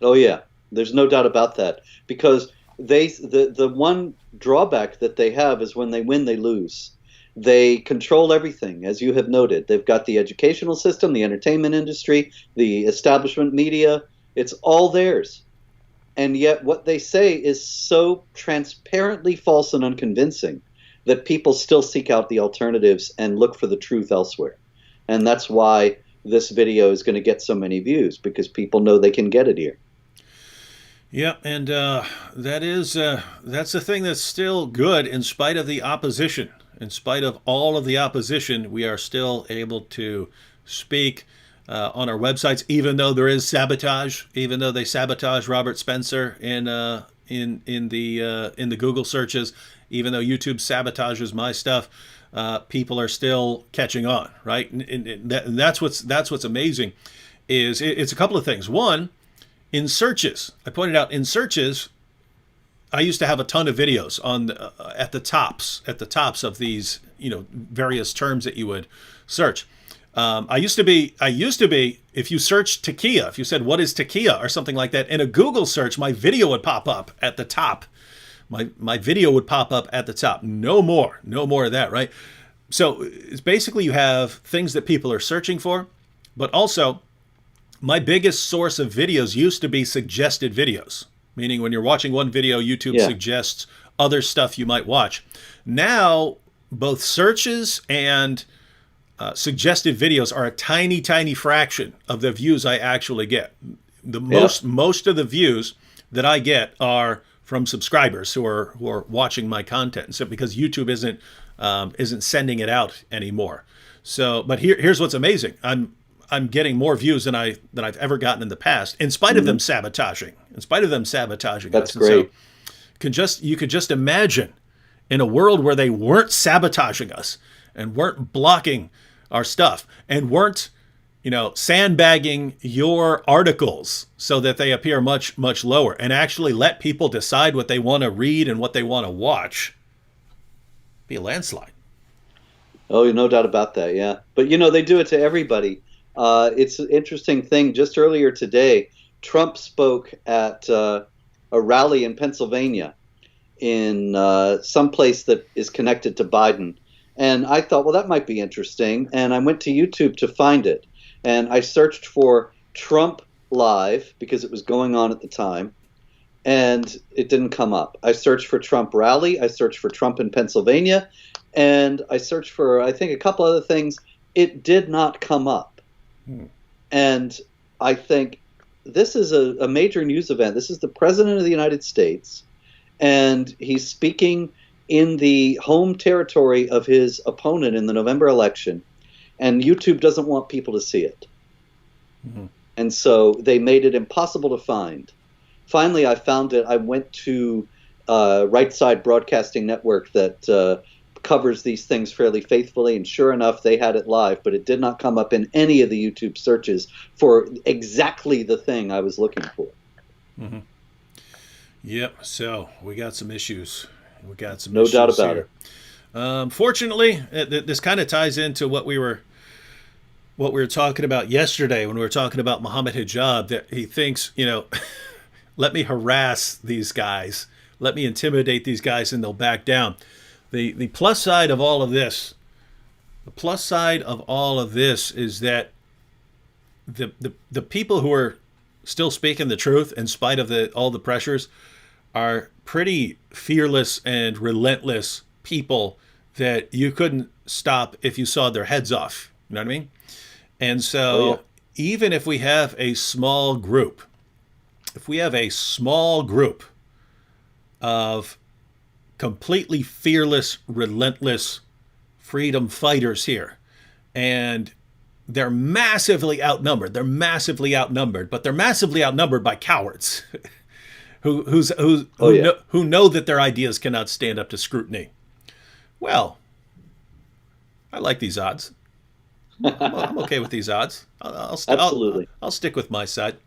Oh yeah, there's no doubt about that. Because the one drawback that they have is when they win, they lose. They control everything, as you have noted. They've got the educational system, the entertainment industry, the establishment media. It's all theirs. And yet what they say is so transparently false and unconvincing that people still seek out the alternatives and look for the truth elsewhere. And that's why this video is going to get so many views, because people know they can get it here. Yeah, and that's the thing that's still good in spite of the opposition. In spite of all of the opposition, we are still able to speak on our websites, even though there is sabotage, even though they sabotage Robert Spencer in the Google searches, even though YouTube sabotages my stuff, people are still catching on, right? And that's what's amazing. It's a couple of things. One, in searches, I pointed out in searches, I used to have a ton of videos on at the tops of these, various terms that you would search. I used to be, if you searched taquilla, if you said, what is taquilla or something like that, in a Google search, my video would pop up at the top. My video would pop up at the top. No more of that, right? So it's basically you have things that people are searching for, but also my biggest source of videos used to be suggested videos, meaning when you're watching one video, YouTube suggests other stuff you might watch. Now, both searches and suggested videos are a tiny, tiny fraction of the views I actually get. Most of the views that I get are from subscribers who are watching my content. So because YouTube isn't sending it out anymore. So, but here's what's amazing. I'm getting more views than I've ever gotten in the past, in spite of them sabotaging. That's us. great. And so you could just imagine in a world where they weren't sabotaging us and weren't blocking our stuff and weren't, sandbagging your articles so that they appear much, much lower, and actually let people decide what they want to read and what they want to watch. Be a landslide. Oh, no doubt about that. Yeah. But, they do it to everybody. It's an interesting thing. Just earlier today, Trump spoke at a rally in Pennsylvania in some place that is connected to Biden. And I thought, well, that might be interesting. And I went to YouTube to find it. And I searched for Trump Live because it was going on at the time. And it didn't come up. I searched for Trump Rally. I searched for Trump in Pennsylvania. And I searched for, I think, a couple other things. It did not come up. And I think this is a major news event. This is the President of the United States, and he's speaking in the home territory of his opponent in the November election, and YouTube doesn't want people to see it. And so they made it impossible to find. Finally, I found it. I went to Right Side Broadcasting Network that covers these things fairly faithfully, and sure enough, they had it live, but it did not come up in any of the YouTube searches for exactly the thing I was looking for. Yep. So we got some issues. No doubt about it. Fortunately, this kind of ties into what we were talking about yesterday when we were talking about Muhammad Hijab, that he thinks, let me harass these guys, let me intimidate these guys, and they'll back down. The plus side of all of this, is that the people who are still speaking the truth in spite of all the pressures are pretty fearless and relentless people that you couldn't stop if you saw their heads off. You know what I mean? And so even if we have a small group, of completely fearless, relentless freedom fighters here, and they're massively outnumbered, but they're massively outnumbered by cowards who know that their ideas cannot stand up to scrutiny. Well, I like these odds. I'm okay with these odds. Absolutely. I'll stick with my side.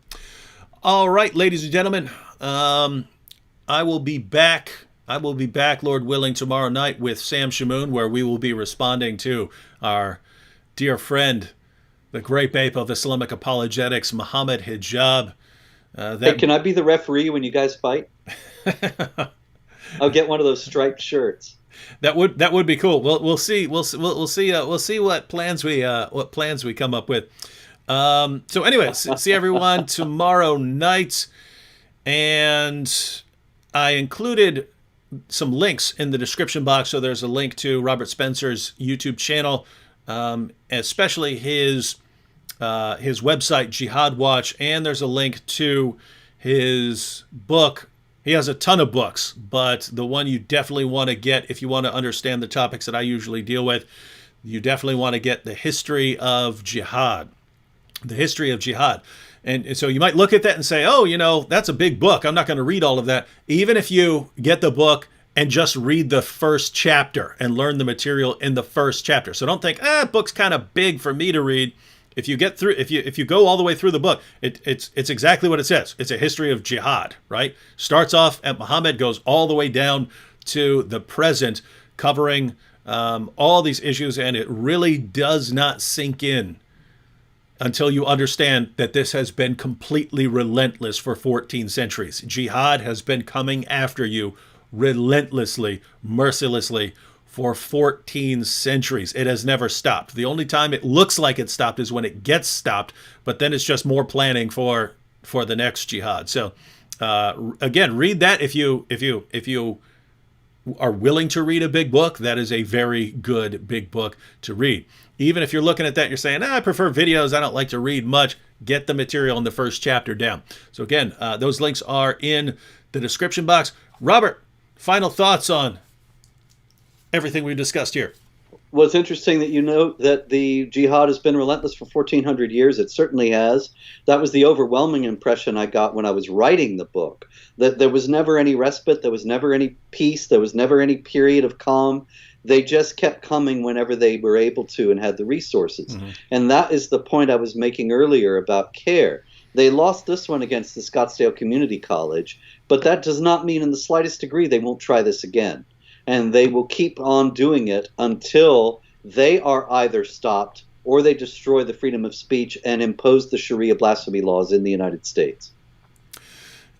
All right, ladies and gentlemen, I will be back. I will be back, Lord willing, tomorrow night with Sam Shamoon, where we will be responding to our dear friend, the great ape of Islamic apologetics, Muhammad Hijab. Hey, can I be the referee when you guys fight? I'll get one of those striped shirts. That would be cool. We'll see what plans we come up with. So anyway, see everyone tomorrow night, and I included some links in the description box. So there's a link to Robert Spencer's YouTube channel, especially his website Jihad Watch, and there's a link to his book. He has a ton of books, but the one you definitely want to get if you want to understand the topics that I usually deal with, you definitely want to get The History of Jihad. The History of Jihad. And so you might look at that and say, oh, that's a big book. I'm not going to read all of that. Even if you get the book and just read the first chapter and learn the material in the first chapter. So don't think, book's kind of big for me to read. If you get through, if you go all the way through the book, it's exactly what it says. It's a history of jihad, right? Starts off at Muhammad, goes all the way down to the present, covering all these issues, and it really does not sink in until you understand that this has been completely relentless for 14 centuries. Jihad has been coming after you relentlessly, mercilessly, for 14 centuries. It has never stopped. The only time it looks like it stopped is when it gets stopped, but then it's just more planning for the next jihad. So again, read that if you are willing to read a big book. That is a very good big book to read. Even if you're looking at that, you're saying, I prefer videos, I don't like to read much, get the material in the first chapter down. So again, those links are in the description box. Robert, final thoughts on everything we discussed here? Well, it's interesting that you know that the jihad has been relentless for 1,400 years. It certainly has. That was the overwhelming impression I got when I was writing the book, that there was never any respite, there was never any peace, there was never any period of calm. They just kept coming whenever they were able to and had the resources. Mm-hmm. And that is the point I was making earlier about CAIR. They lost this one against the Scottsdale Community College, but that does not mean in the slightest degree they won't try this again. And they will keep on doing it until they are either stopped or they destroy the freedom of speech and impose the Sharia blasphemy laws in the United States.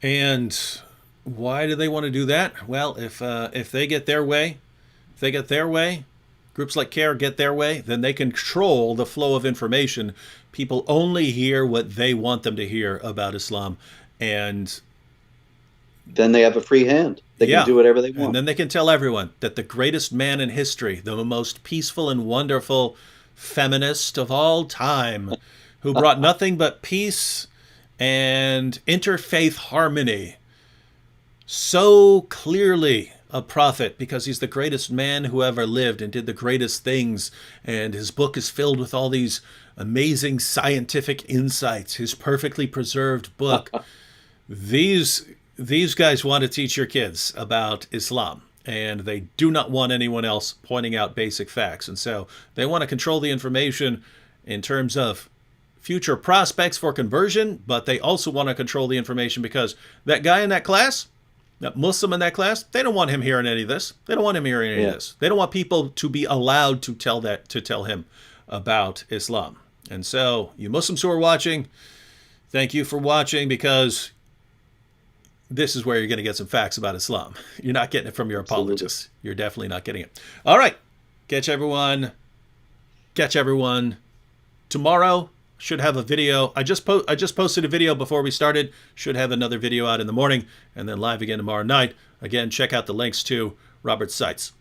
And why do they want to do that? Well, if they get their way, groups like CAIR get their way, then they control the flow of information. People only hear what they want them to hear about Islam, and then they have a free hand. They can do whatever they want. And then they can tell everyone that the greatest man in history, the most peaceful and wonderful feminist of all time, who brought nothing but peace and interfaith harmony, so clearly a prophet because he's the greatest man who ever lived and did the greatest things, and his book is filled with all these amazing scientific insights, his perfectly preserved book. These guys want to teach your kids about Islam, and they do not want anyone else pointing out basic facts. And so they want to control the information in terms of future prospects for conversion, but they also want to control the information because that guy in that class, that Muslim in that class, they don't want him hearing any of this. They don't want him hearing any of this. They don't want people to be allowed to tell him about Islam. And so you Muslims who are watching, thank you for watching, because this is where you're going to get some facts about Islam. You're not getting it from your apologists. You're definitely not getting it. All right. Catch everyone tomorrow. Should have a video. I just posted a video before we started. Should have another video out in the morning and then live again tomorrow night. Again, check out the links to Robert's sites.